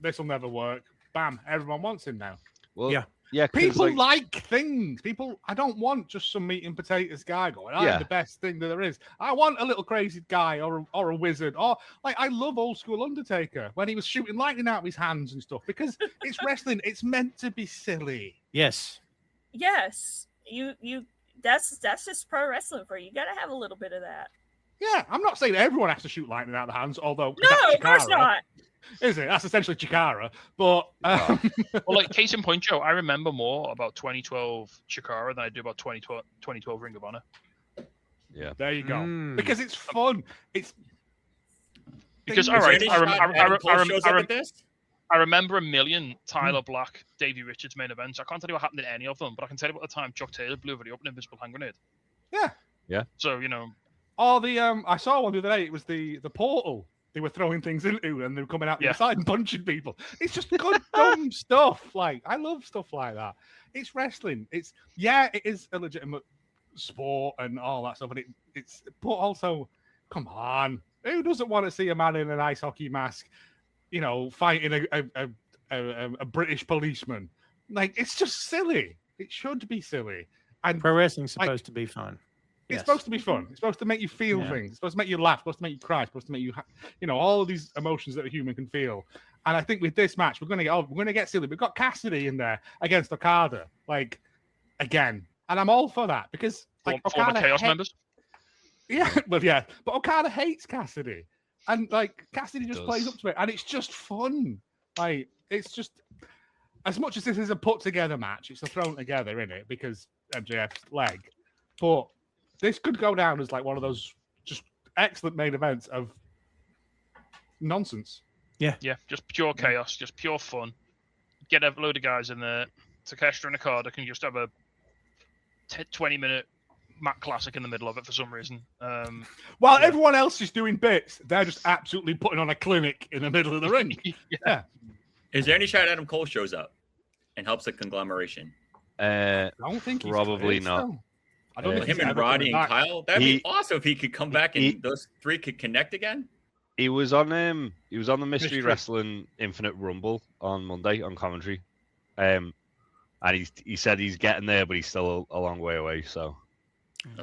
This will never work. Bam. Everyone wants him now. Well, yeah. Yeah, people like things. I don't want just some meat and potatoes guy going, I'm the best thing that there is. I want a little crazy guy or a wizard. Or like I love old school Undertaker when he was shooting lightning out of his hands and stuff because it's wrestling. It's meant to be silly. Yes. Yes. That's just pro wrestling for you. You gotta have a little bit of that. Yeah, I'm not saying everyone has to shoot lightning out of the hands, although no, of course not. Is it? That's essentially Chikara. But well, like case in point, Joe, I remember more about 2012 Chikara than I do about 2012 Ring of Honor. Yeah, there you go. Because it's fun. It's because all right. I remember a million Tyler Black, Davey Richards main events. I can't tell you what happened in any of them, but I can tell you about the time Chuck Taylor blew everybody up an invisible hand grenade. Yeah. So you know. Oh, I saw one the other day. It was the portal. They were throwing things into, and they were coming out the other side and punching people. It's just good, dumb stuff. Like I love stuff like that. It's wrestling. It is a legitimate sport and all that stuff, and but also, come on, who doesn't want to see a man in an ice hockey mask, fighting a British policeman? Like it's just silly. It should be silly. And pro wrestling's supposed to be fun. It's supposed to be fun. It's supposed to make you feel things. It's supposed to make you laugh. It's supposed to make you cry. It's supposed to make you, all of these emotions that a human can feel. And I think with this match, we're going to get silly. We've got Cassidy in there against Okada, like again, and I'm all for that because like Okada Chaos members. Yeah, but Okada hates Cassidy, and like Cassidy just plays up to it, and it's just fun. Like it's just as much as this is a put together match, it's a thrown together in it because MJF's leg, but. This could go down as like one of those just excellent main events of nonsense. Yeah, just pure chaos, just pure fun. Get a load of guys in there. Takeshita and Okada can just have a 20-minute Matt Classic in the middle of it for some reason. While everyone else is doing bits, they're just absolutely putting on a clinic in the middle of the ring. Yeah. Is there any shot Adam Cole shows up and helps the conglomeration? I don't think probably not. So. I don't think him and Roddy and Kyle. That'd be awesome if he could come back and those three could connect again. He was on the Mystery Wrestling Infinite Rumble on Monday on commentary, and he said he's getting there, but he's still a long way away. So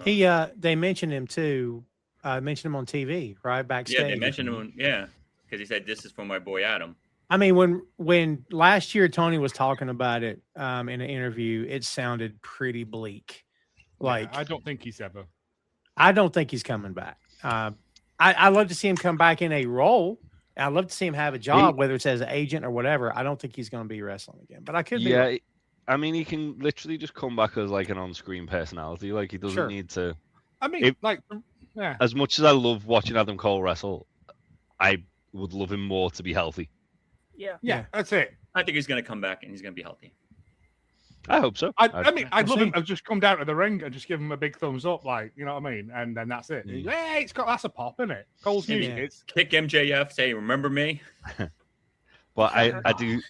they mentioned him too. Mentioned him on TV, right backstage. Yeah, they mentioned him. Yeah, because he said this is for my boy Adam. I mean, when last year Tony was talking about it in an interview, it sounded pretty bleak. Like I don't think he's coming back. I'd love to see him come back in a role. I'd love to see him have a job, whether it's as an agent or whatever. I don't think he's going to be wrestling again, but I could be. Yeah, I mean, he can literally just come back as like an on-screen personality. Like he doesn't need to. I mean, yeah. As much as I love watching Adam Cole wrestle, I would love him more to be healthy. Yeah, that's it. I think he's going to come back and he's going to be healthy. I hope so. I mean, I'd love him to just come down to the ring and just give him a big thumbs up, like, you know what I mean? And then that's it. Hey, that's a pop, isn't it? Cole's music. It's kick MJF, say, remember me? But I do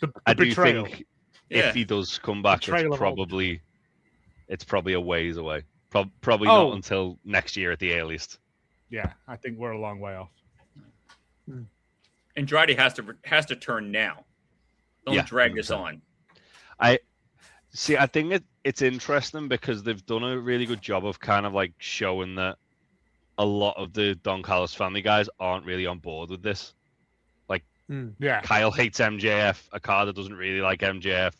think if he does come back, it's probably a ways away. Probably not until next year at the earliest. Yeah, I think we're a long way off. Andrade has to turn now. Don't drag this on. I think it's interesting because they've done a really good job of kind of like showing that a lot of the Don Callis family guys aren't really on board with this. Like, Kyle hates MJF. Okada doesn't really like MJF.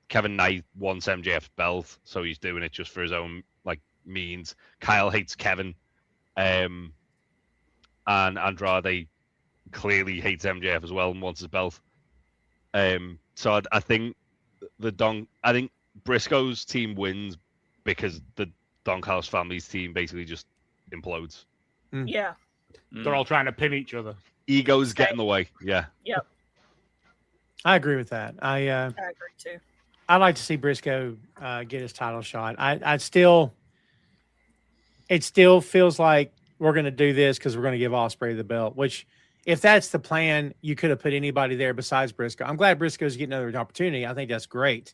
Kevin Knight wants MJF's belt, so he's doing it just for his own like means. Kyle hates Kevin, and Andrade clearly hates MJF as well and wants his belt. So I think I think Briscoe's team wins because the Don Callis family's team basically just implodes. Yeah. They're all trying to pin each other. Egos get in the way. Yeah. Yep. I agree with that. I agree too. I'd like to see Briscoe get his title shot. It still feels like we're going to do this because we're going to give Ospreay the belt, which if that's the plan, you could have put anybody there besides Briscoe. I'm glad Briscoe's getting another opportunity. I think that's great.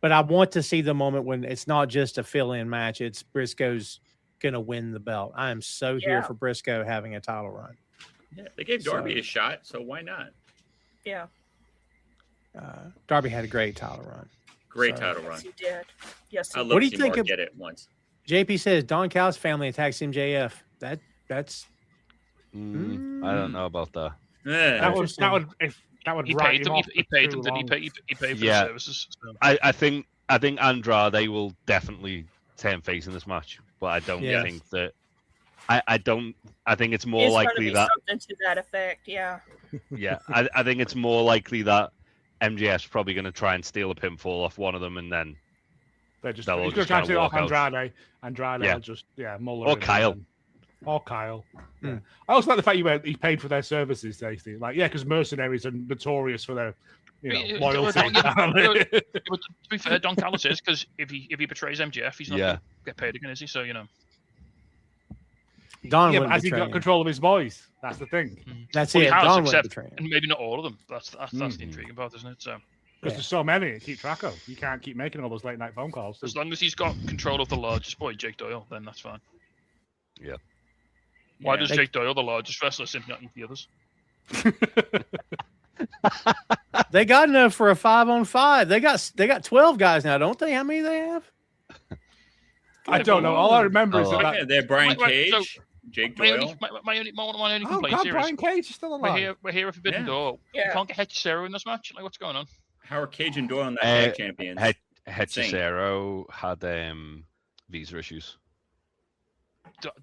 But I want to see the moment when it's not just a fill-in match. It's Briscoe's going to win the belt. I am so here for Briscoe having a title run. Yeah, they gave Darby a shot, so why not? Yeah. Darby had a great title run. Great title run. Yes, he did. Yes, he I did. love to see Mark get it once. JP says Don Callis family attacks MJF. That's. I don't know about that. That would he write paid them. him off He paid them. Did he pay? He paid for the services. So. I think Andrade will definitely turn face in this match, but I don't think that. I think it's more likely that something to that effect. Yeah. Yeah, I think it's more likely that MJF's probably going to try and steal a pinfall off one of them, and then he's going to try and steal off Andrade. Andrade will just muller or Kyle. Or Kyle. Yeah. I also like the fact he paid for their services, Tasty. Like, because mercenaries are notorious for their loyalty. To be fair, Don Callis is, because if he betrays MJF, he's not going to get paid again, is he? So Don but has he got control of his boys? That's the thing. That's it. Don and maybe not all of them. That's the intriguing part, isn't it? So because there's so many to keep track of, you can't keep making all those late night phone calls. As long as he's got control of the largest boy, Jake Doyle, then that's fine. Yeah. Why does Jake Doyle, the largest wrestler, simply not eat the others? They got enough for a 5-on-5. They got 12 guys now, don't they? How many they have? I don't know. All I remember is that they're Brian Cage, Jake Doyle. My only complaint here Brian Cage is still alive. We're here at Forbidden Door. You can't get Hechicero in this match. Like, what's going on? How are Cage and Doyle on that tag champions? Hechicero had visa issues.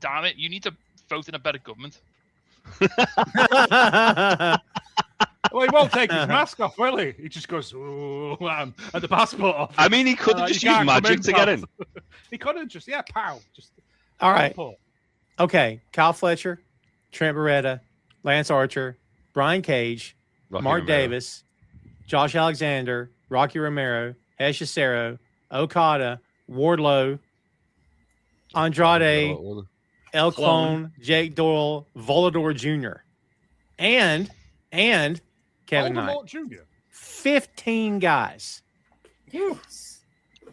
Damn it! You need to vote in a better government. Well, he won't take his mask off, will he? He just goes at the passport office. I mean, he could have just used magic to get in. He could have just pow. Just all right. Okay, Kyle Fletcher, Trent Beretta, Lance Archer, Brian Cage, Mark Davis, Josh Alexander, Rocky Romero, Hechicero, Okada, Wardlow, Andrade, El Clone, Jake Doyle, Volador Jr., and Kevin Knight. Jr. 15 guys. Yes.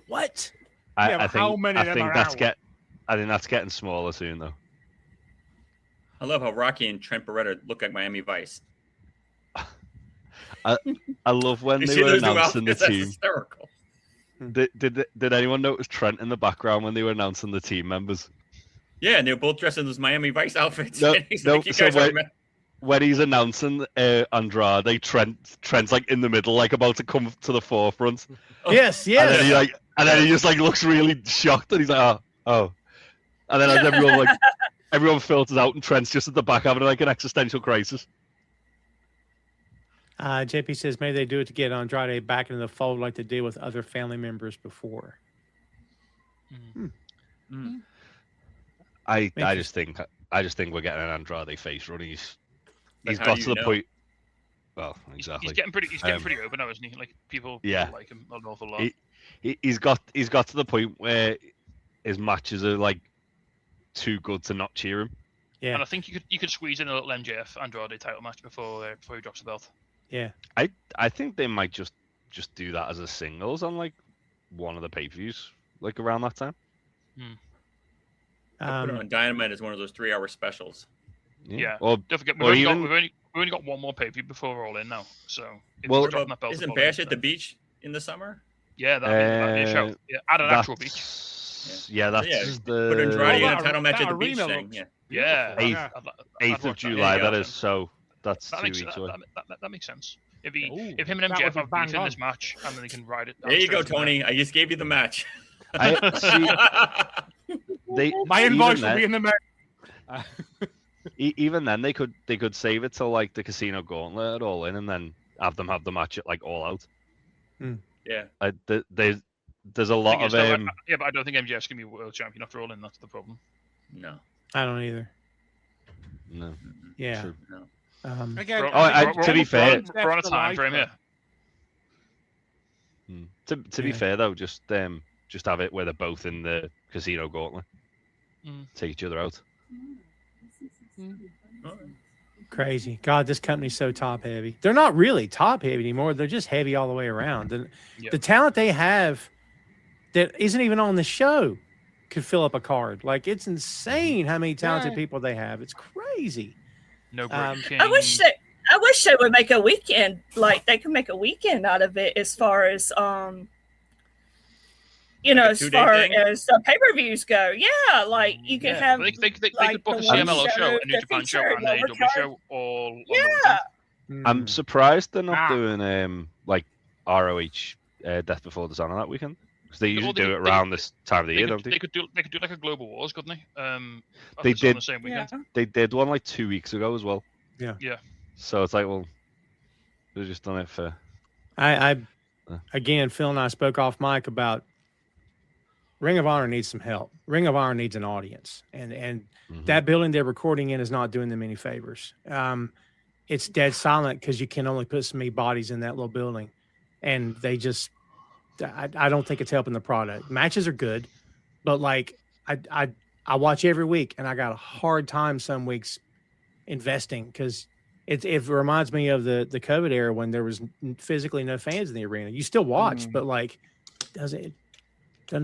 What? I think that's getting smaller soon, though. I love how Rocky and Trent Beretta look like Miami Vice. I love when they were announcing the team. Hysterical. Did anyone notice Trent in the background when they were announcing the team members? Yeah, and they were both dressed in those Miami Vice outfits. When he's announcing Andrade, Trent's like in the middle, like about to come to the forefront. Yes. And then he just like looks really shocked, and he's like, oh. And then as everyone filters out, and Trent's just at the back having like an existential crisis. JP says maybe they do it to get Andrade back into the fold like they did with other family members before. I just think we're getting an Andrade face run. He's But how got do to you the know? point. Well, exactly. He's getting pretty open now, isn't he? Like people like him an awful lot. He's got to the point where his matches are like too good to not cheer him. Yeah. And I think you could squeeze in a little MJF Andrade title match before he drops the belt. Yeah. I think they might just do that as a singles on like one of the pay-per-views like around that time. I put it on Dynamite as one of those 3-hour specials. Yeah. Or, Don't forget, or we've even, only got one more pay-per-view before we're all in now. So if Well, we're dropping that belt Isn't before Bash then, at the beach in the summer? Yeah, that'd be a show. Yeah, at an actual beach. Yeah, that's the Put Andrade in a that- title match that at the beach arena thing. looks- Yeah. Yeah. 8th of July. That is so. That's That 2 makes, weeks that, away. that makes sense. If Ooh, him and that would MJF be have bang beef in on. this match, and then they can ride it. There you go, straight from Tony. I just gave you the match. My invoice will be in the mail. Even then, they could save it till like the Casino Gauntlet at All In, and then have the match at like All Out. Yeah. There's a lot of yeah, but I don't think MJF's gonna be world champion after All In. That's the problem. No. I don't either. No. Yeah. True. No. Again, to be fair, we're on a time frame here. To be fair though, just have it where they're both in the Casino Gauntlet. Take each other out. Crazy. God, this company's so top heavy. They're not really top heavy anymore. They're just heavy all the way around. And the talent they have that isn't even on the show could fill up a card. Like, it's insane how many talented people they have. It's crazy. No, I wish they would make a weekend. Like, they could make a weekend out of it as far as as far as the pay-per-views go. Yeah, like you can have. They like, could book a the CMLO one show, a New the Japan show, feature, and an the AEW show all. on the Yeah. weekend. I'm surprised they're not doing like ROH Death Before Dishonor that weekend, because they usually do it around this time of the year, don't they? They could do like a Global Wars, couldn't they? They it's did on the same weekend. They did one like 2 weeks ago as well. Yeah. So it's like, well, they've just done it for. I again, Phil and I spoke off mic about Ring of Honor needs some help. Ring of Honor needs an audience, and that building they're recording in is not doing them any favors. It's dead silent because you can only put so many bodies in that little building, and they just. I don't think it's helping the product. Matches are good, but like I watch every week, and I got a hard time some weeks investing because it reminds me of the COVID era when there was physically no fans in the arena. You still watch, but like doesn't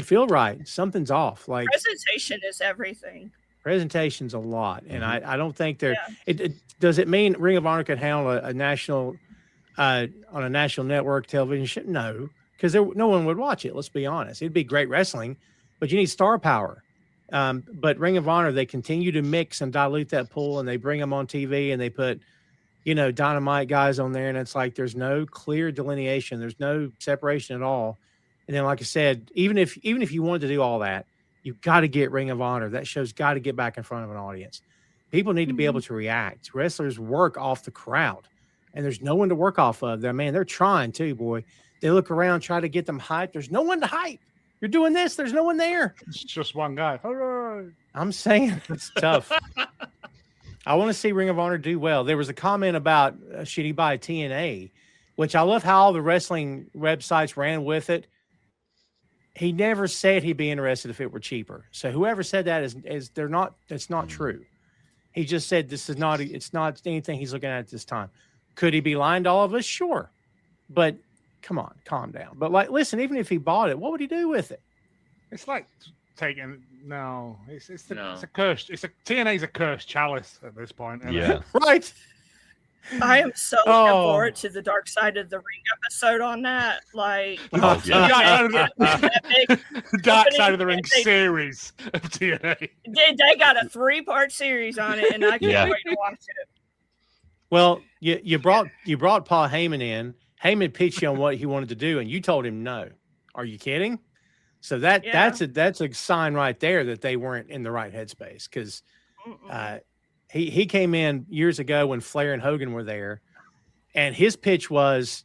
feel right. Something's off. Like Presentation is everything. Presentation's a lot, and I don't think they're. Does it mean Ring of Honor could handle a national on a national network television show? No, because no one would watch it. Let's be honest. It'd be great wrestling, but you need star power. But Ring of Honor, they continue to mix and dilute that pool, and they bring them on TV, and they put, Dynamite guys on there, and it's like there's no clear delineation, there's no separation at all. And then, like I said, even if you wanted to do all that, you've got to get Ring of Honor. That show's got to get back in front of an audience. People need to be able to react. Wrestlers work off the crowd, and there's no one to work off of. They're trying too, boy. They look around, try to get them hyped. There's no one to hype. You're doing this. There's no one there. It's just one guy. Hooray. I'm saying it's tough. I want to see Ring of Honor do well. There was a comment about should he buy TNA, which I love how all the wrestling websites ran with it. He never said he'd be interested if it were cheaper. So whoever said that that's not true. He just said it's not anything he's looking at this time. Could he be lying to all of us? Sure. But come on, calm down. But like, listen, even if he bought it, what would he do with it? It's like taking it's a cursed. TNA's a cursed chalice at this point. Yeah. Right. I am so looking forward to the Dark Side of the Ring episode on that. Like, Dark Side of the Ring series of TNA. They got a 3-part series on it, and I can't wait to watch it. Well, you brought Paul Heyman in. Heyman pitched you on what he wanted to do, and you told him no. Are you kidding? So that's a sign right there that they weren't in the right headspace, because he came in years ago when Flair and Hogan were there, And his pitch was,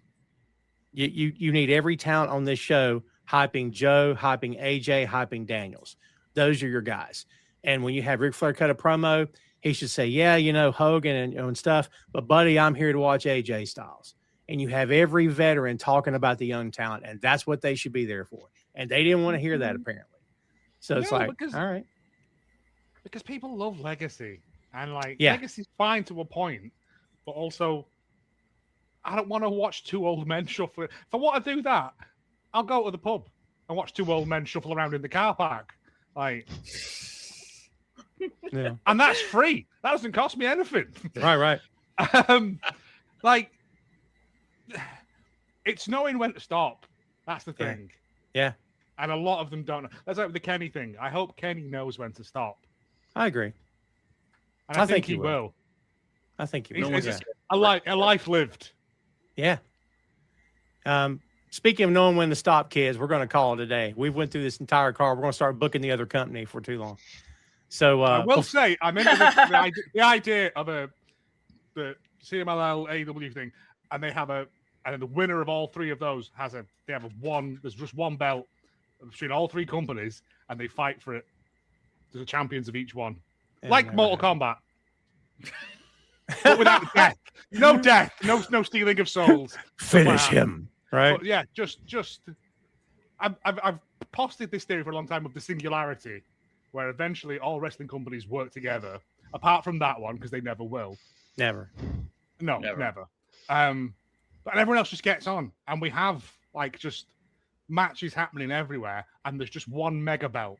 you need every talent on this show hyping Joe, hyping AJ, hyping Daniels. Those are your guys. And when you have Ric Flair cut a promo, he should say, yeah, you know, Hogan and stuff, but buddy, I'm here to watch AJ Styles. And you have every veteran talking about the young talent, and that's what they should be there for. And they didn't want to hear that, apparently. So it's like, all right. Because people love Legacy. And Yeah. Legacy's fine to a point, but also I don't want to watch two old men shuffle. If I want to do that, I'll go to the pub and watch two old men shuffle around in the car park. Yeah. And that's free. That doesn't cost me anything. Right. It's knowing when to stop. That's the thing. Yeah. And a lot of them don't know. That's like the Kenny thing. I hope Kenny knows when to stop. I agree. And I think he will. I think he will. It's a life lived. Yeah. Speaking of knowing when to stop, kids, we're going to call it today. We went through this entire car. We're going to start booking the other company for too long. So I will say, I'm into the idea of the CMLL AEW thing, and they have and the winner of all three of those there's just one belt between all three companies, and they fight for it. They're the champions of each one. Like Mortal Kombat. But without death. No death. No stealing of souls. Finish him. Right. But yeah, just I've posted this theory for a long time of the singularity, where eventually all wrestling companies work together, apart from that one, because they never will. Never. No, never. But everyone else just gets on, and we have just matches happening everywhere, and there's just one mega belt.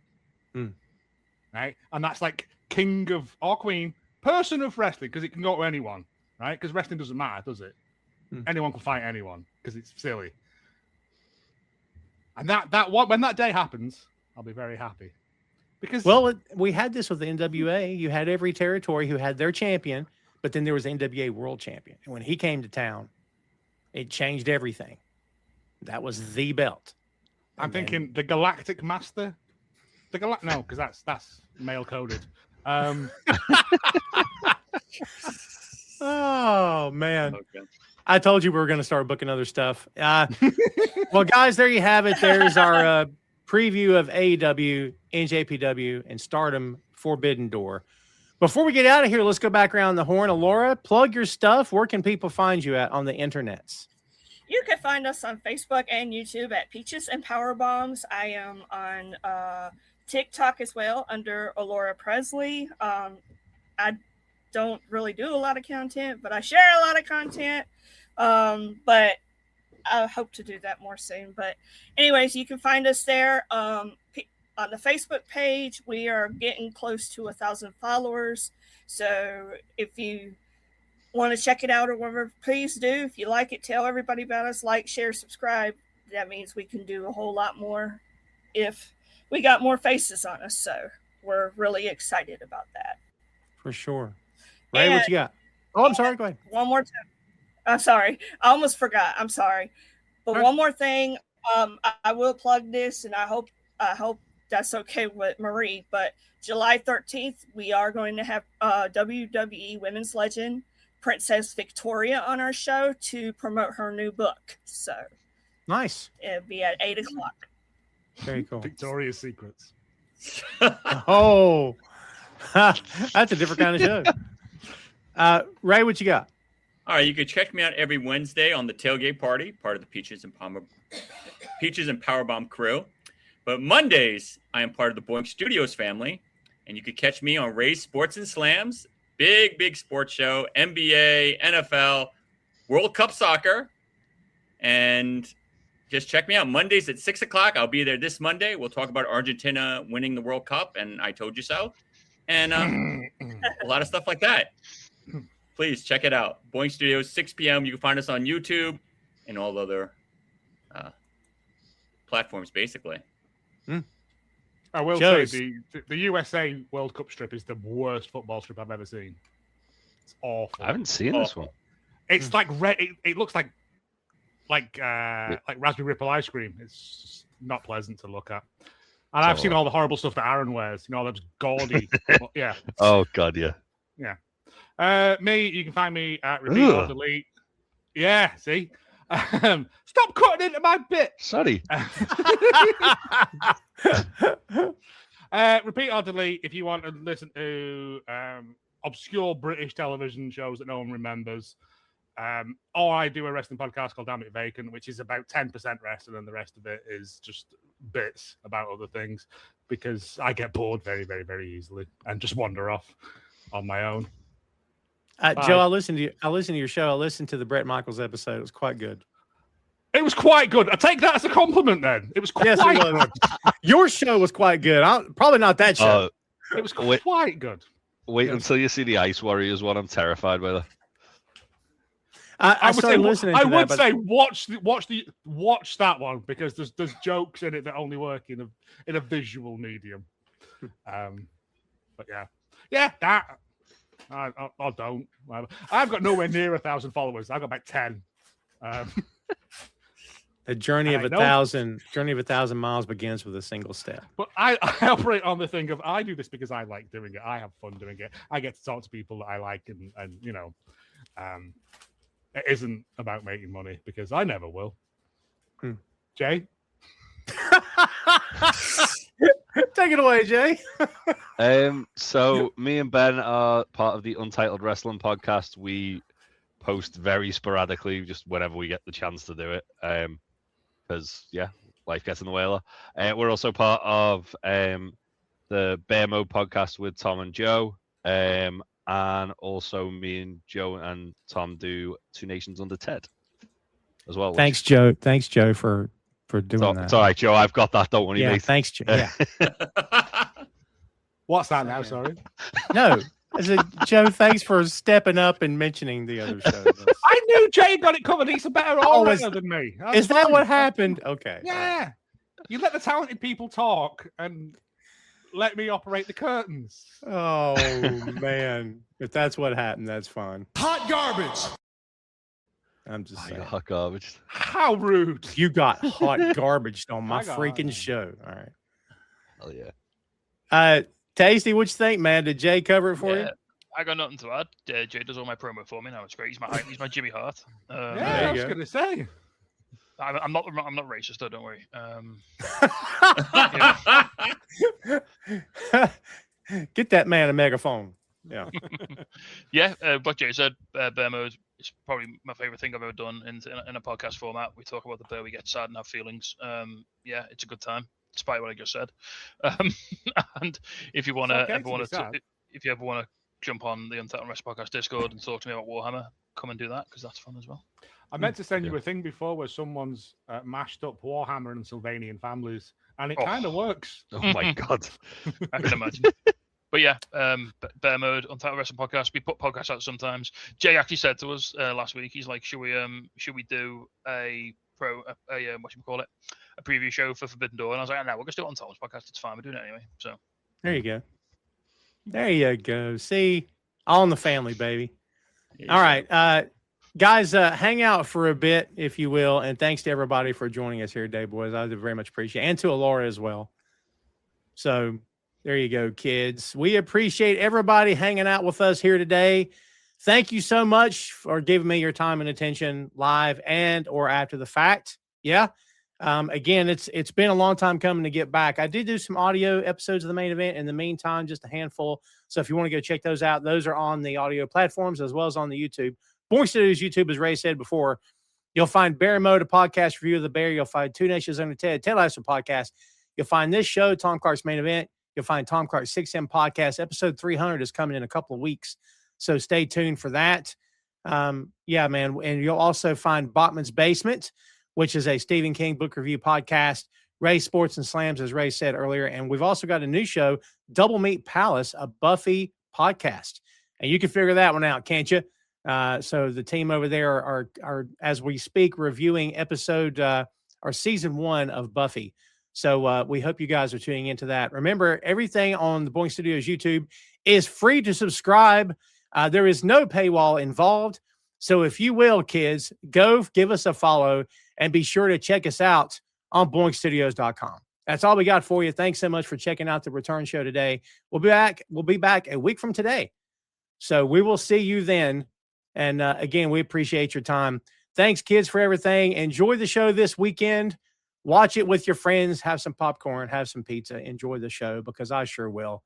Right? And that's king of or queen, person of wrestling, because it can go to anyone, right? Because wrestling doesn't matter, does it? Anyone can fight anyone because it's silly. And when that day happens, I'll be very happy. Because we had this with the NWA. You had every territory who had their champion, but then there was NWA World Champion. And when he came to town, it changed everything. That was the belt. I'm thinking the Galactic Master. No, because that's male coded. Oh man. Okay. I told you we were going to start booking other stuff. Well, guys, there you have it. There's our preview of AEW, NJPW, and Stardom Forbidden Door. Before we get out of here, let's go back around the horn. Alora, plug your stuff. Where can people find you at on the internets? You can find us on Facebook and YouTube at Peaches and Power Bombs. I am on TikTok as well under Alora Preslee. I don't really do a lot of content, but I share a lot of content. But I hope to do that more soon. But anyways, you can find us there. On the Facebook page, we are getting close to 1,000 followers. So if you want to check it out or whatever, please do. If you like it, tell everybody about us. Like, share, subscribe. That means we can do a whole lot more if we got more faces on us. So we're really excited about that. For sure. Ray, what you got? Oh, I'm sorry. Go ahead. One more time. I'm sorry. I almost forgot. I'm sorry. But one more thing. I will plug this, and I hope that's okay with Marie. But July 13th, we are going to have WWE Women's Legend Princess Victoria on our show to promote her new book. So nice. It'll be at 8:00. Very cool. Victoria's Secrets. Oh, that's a different kind of show. Ray, what you got? All right, you can check me out every Wednesday on the Tailgate Party, part of the Peaches and Powerbomb crew. But Mondays, I am part of the Boink Studios family, and you can catch me on Ray's Sports and Slams, big sports show, NBA, NFL, World Cup soccer, and just check me out Mondays at 6:00. I'll be there this Monday. We'll talk about Argentina winning the World Cup, and I told you so, and a lot of stuff like that. Please check it out. Boink Studios, 6 p.m. You can find us on YouTube and all other platforms, basically. I will say the USA World Cup strip is the worst football strip I've ever seen. It's awful. I haven't seen this one. It's like red. It looks like Raspberry Ripple ice cream. It's not pleasant to look at. And I've seen all the horrible stuff that Aaron wears. You know, that's gaudy. Yeah. Oh God, yeah. Yeah. Me, you can find me at Repeat or Delete. Yeah, see? Stop cutting into my bit. Sorry. Repeat or delete if you want to listen to obscure British television shows that no one remembers. Or I do a wrestling podcast called Damn It Vacant, which is about 10% wrestling, and the rest of it is just bits about other things because I get bored very, very, very easily and just wander off on my own. Joe, I listened to your show. I listened to the Bret Michaels episode. It was quite good. It was quite good. I take that as a compliment then. It was quite good. Your show was quite good. Probably not that show. It was quite good. Wait until you see the Ice Warriors one. I'm terrified by that. I started listening to that. I would say watch that one because there's jokes in it that only work in a visual medium. But yeah, that I don't. I've got nowhere near 1,000 followers. I've got about 10. The journey of 1,000 miles begins with a single step. But I operate on the thing of I do this because I like doing it. I have fun doing it. I get to talk to people that I like, and you know, it isn't about making money because I never will. Jay, take it away, Jay. So me and Ben are part of the Untitled Wrestling podcast. We post very sporadically, just whenever we get the chance to do it. Because life gets in the way a lot. We're also part of the Bear Mode podcast with Tom and Joe. And also me and Joe and Tom do Two Nations Under Ted as well. Thanks, Joe. Thanks, Joe, for doing that. It's all right, Joe. I've got that. Don't worry, mate. Thanks, Joe. Yeah. What's that now? Sorry. No. I said, Joe, thanks for stepping up and mentioning the other shows. I knew Jay got it covered. He's a better all-rounder than me. Is that what happened? Okay. Yeah. You let the talented people talk and let me operate the curtains. Oh, man. If that's what happened, that's fine. Hot garbage. I'm just saying. Hot garbage. How rude. You got hot garbage on my freaking show. All right. Oh, yeah. Tasty, what you think, man? Did Jay cover it for you? I got nothing to add. Jay does all my promo for me now. It's great. He's my Jimmy Hart. I was going to say. I'm not racist though. Don't worry. Get that man a megaphone. Yeah. Like Jay said, Bear Mode is probably my favorite thing I've ever done in a podcast format. We talk about the bear, we get sad and have feelings. It's a good time. Despite what I just said, and if you want to, if you ever want to jump on the Untitled Wrestling Podcast Discord and talk to me about Warhammer, come and do that because that's fun as well. I meant to send you a thing before where someone's mashed up Warhammer and Sylvanian families, and it kind of works. Oh my god, I can imagine. But Bear Mode, Untitled Wrestling Podcast. We put podcasts out sometimes. Jay actually said to us last week, he's like, "Should we do a preview show for Forbidden Door?" And I was like, "No, we're going to do it on Tom's podcast. It's fine. We're doing it anyway." So there you go. There you go. See, all in the family, baby. All right, guys, hang out for a bit, if you will, and thanks to everybody for joining us here today, boys. I very much appreciate it, and to Alora as well. So there you go, kids. We appreciate everybody hanging out with us here today. Thank you so much for giving me your time and attention live and or after the fact. Yeah. Again, it's been a long time coming to get back. I did do some audio episodes of the main event in the meantime, just a handful. So if you want to go check those out, those are on the audio platforms as well as on the YouTube. Boink Studios YouTube, as Ray said before, you'll find Bear Mode, a podcast review of the Bear. You'll find Two Nations Under Ted Lasso podcast. You'll find this show, Tom Clark's Main Event. You'll find Tom Clark's 6M podcast. Episode 300 is coming in a couple of weeks. So stay tuned for that. Yeah, man. And you'll also find Bachman's Basement, which is a Stephen King book review podcast, Ray Sports and Slams, as Ray said earlier. And we've also got a new show, Double Meat Palace, a Buffy podcast. And you can figure that one out, can't you? So the team over there are as we speak, reviewing season 1 of Buffy. So we hope you guys are tuning into that. Remember, everything on the Boink Studios YouTube is free to subscribe. There is no paywall involved. So if you will, kids, go give us a follow and be sure to check us out on boinkstudios.com. That's all we got for you. Thanks so much for checking out the return show today. We'll be back a week from today. So we will see you then. And again, we appreciate your time. Thanks, kids, for everything. Enjoy the show this weekend. Watch it with your friends. Have some popcorn. Have some pizza. Enjoy the show because I sure will.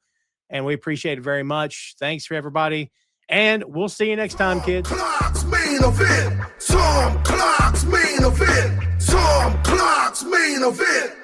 And we appreciate it very much. Thanks for everybody. And we'll see you next time, kids. Clark's main event. Tom Clark's main event. Tom Clark's main event.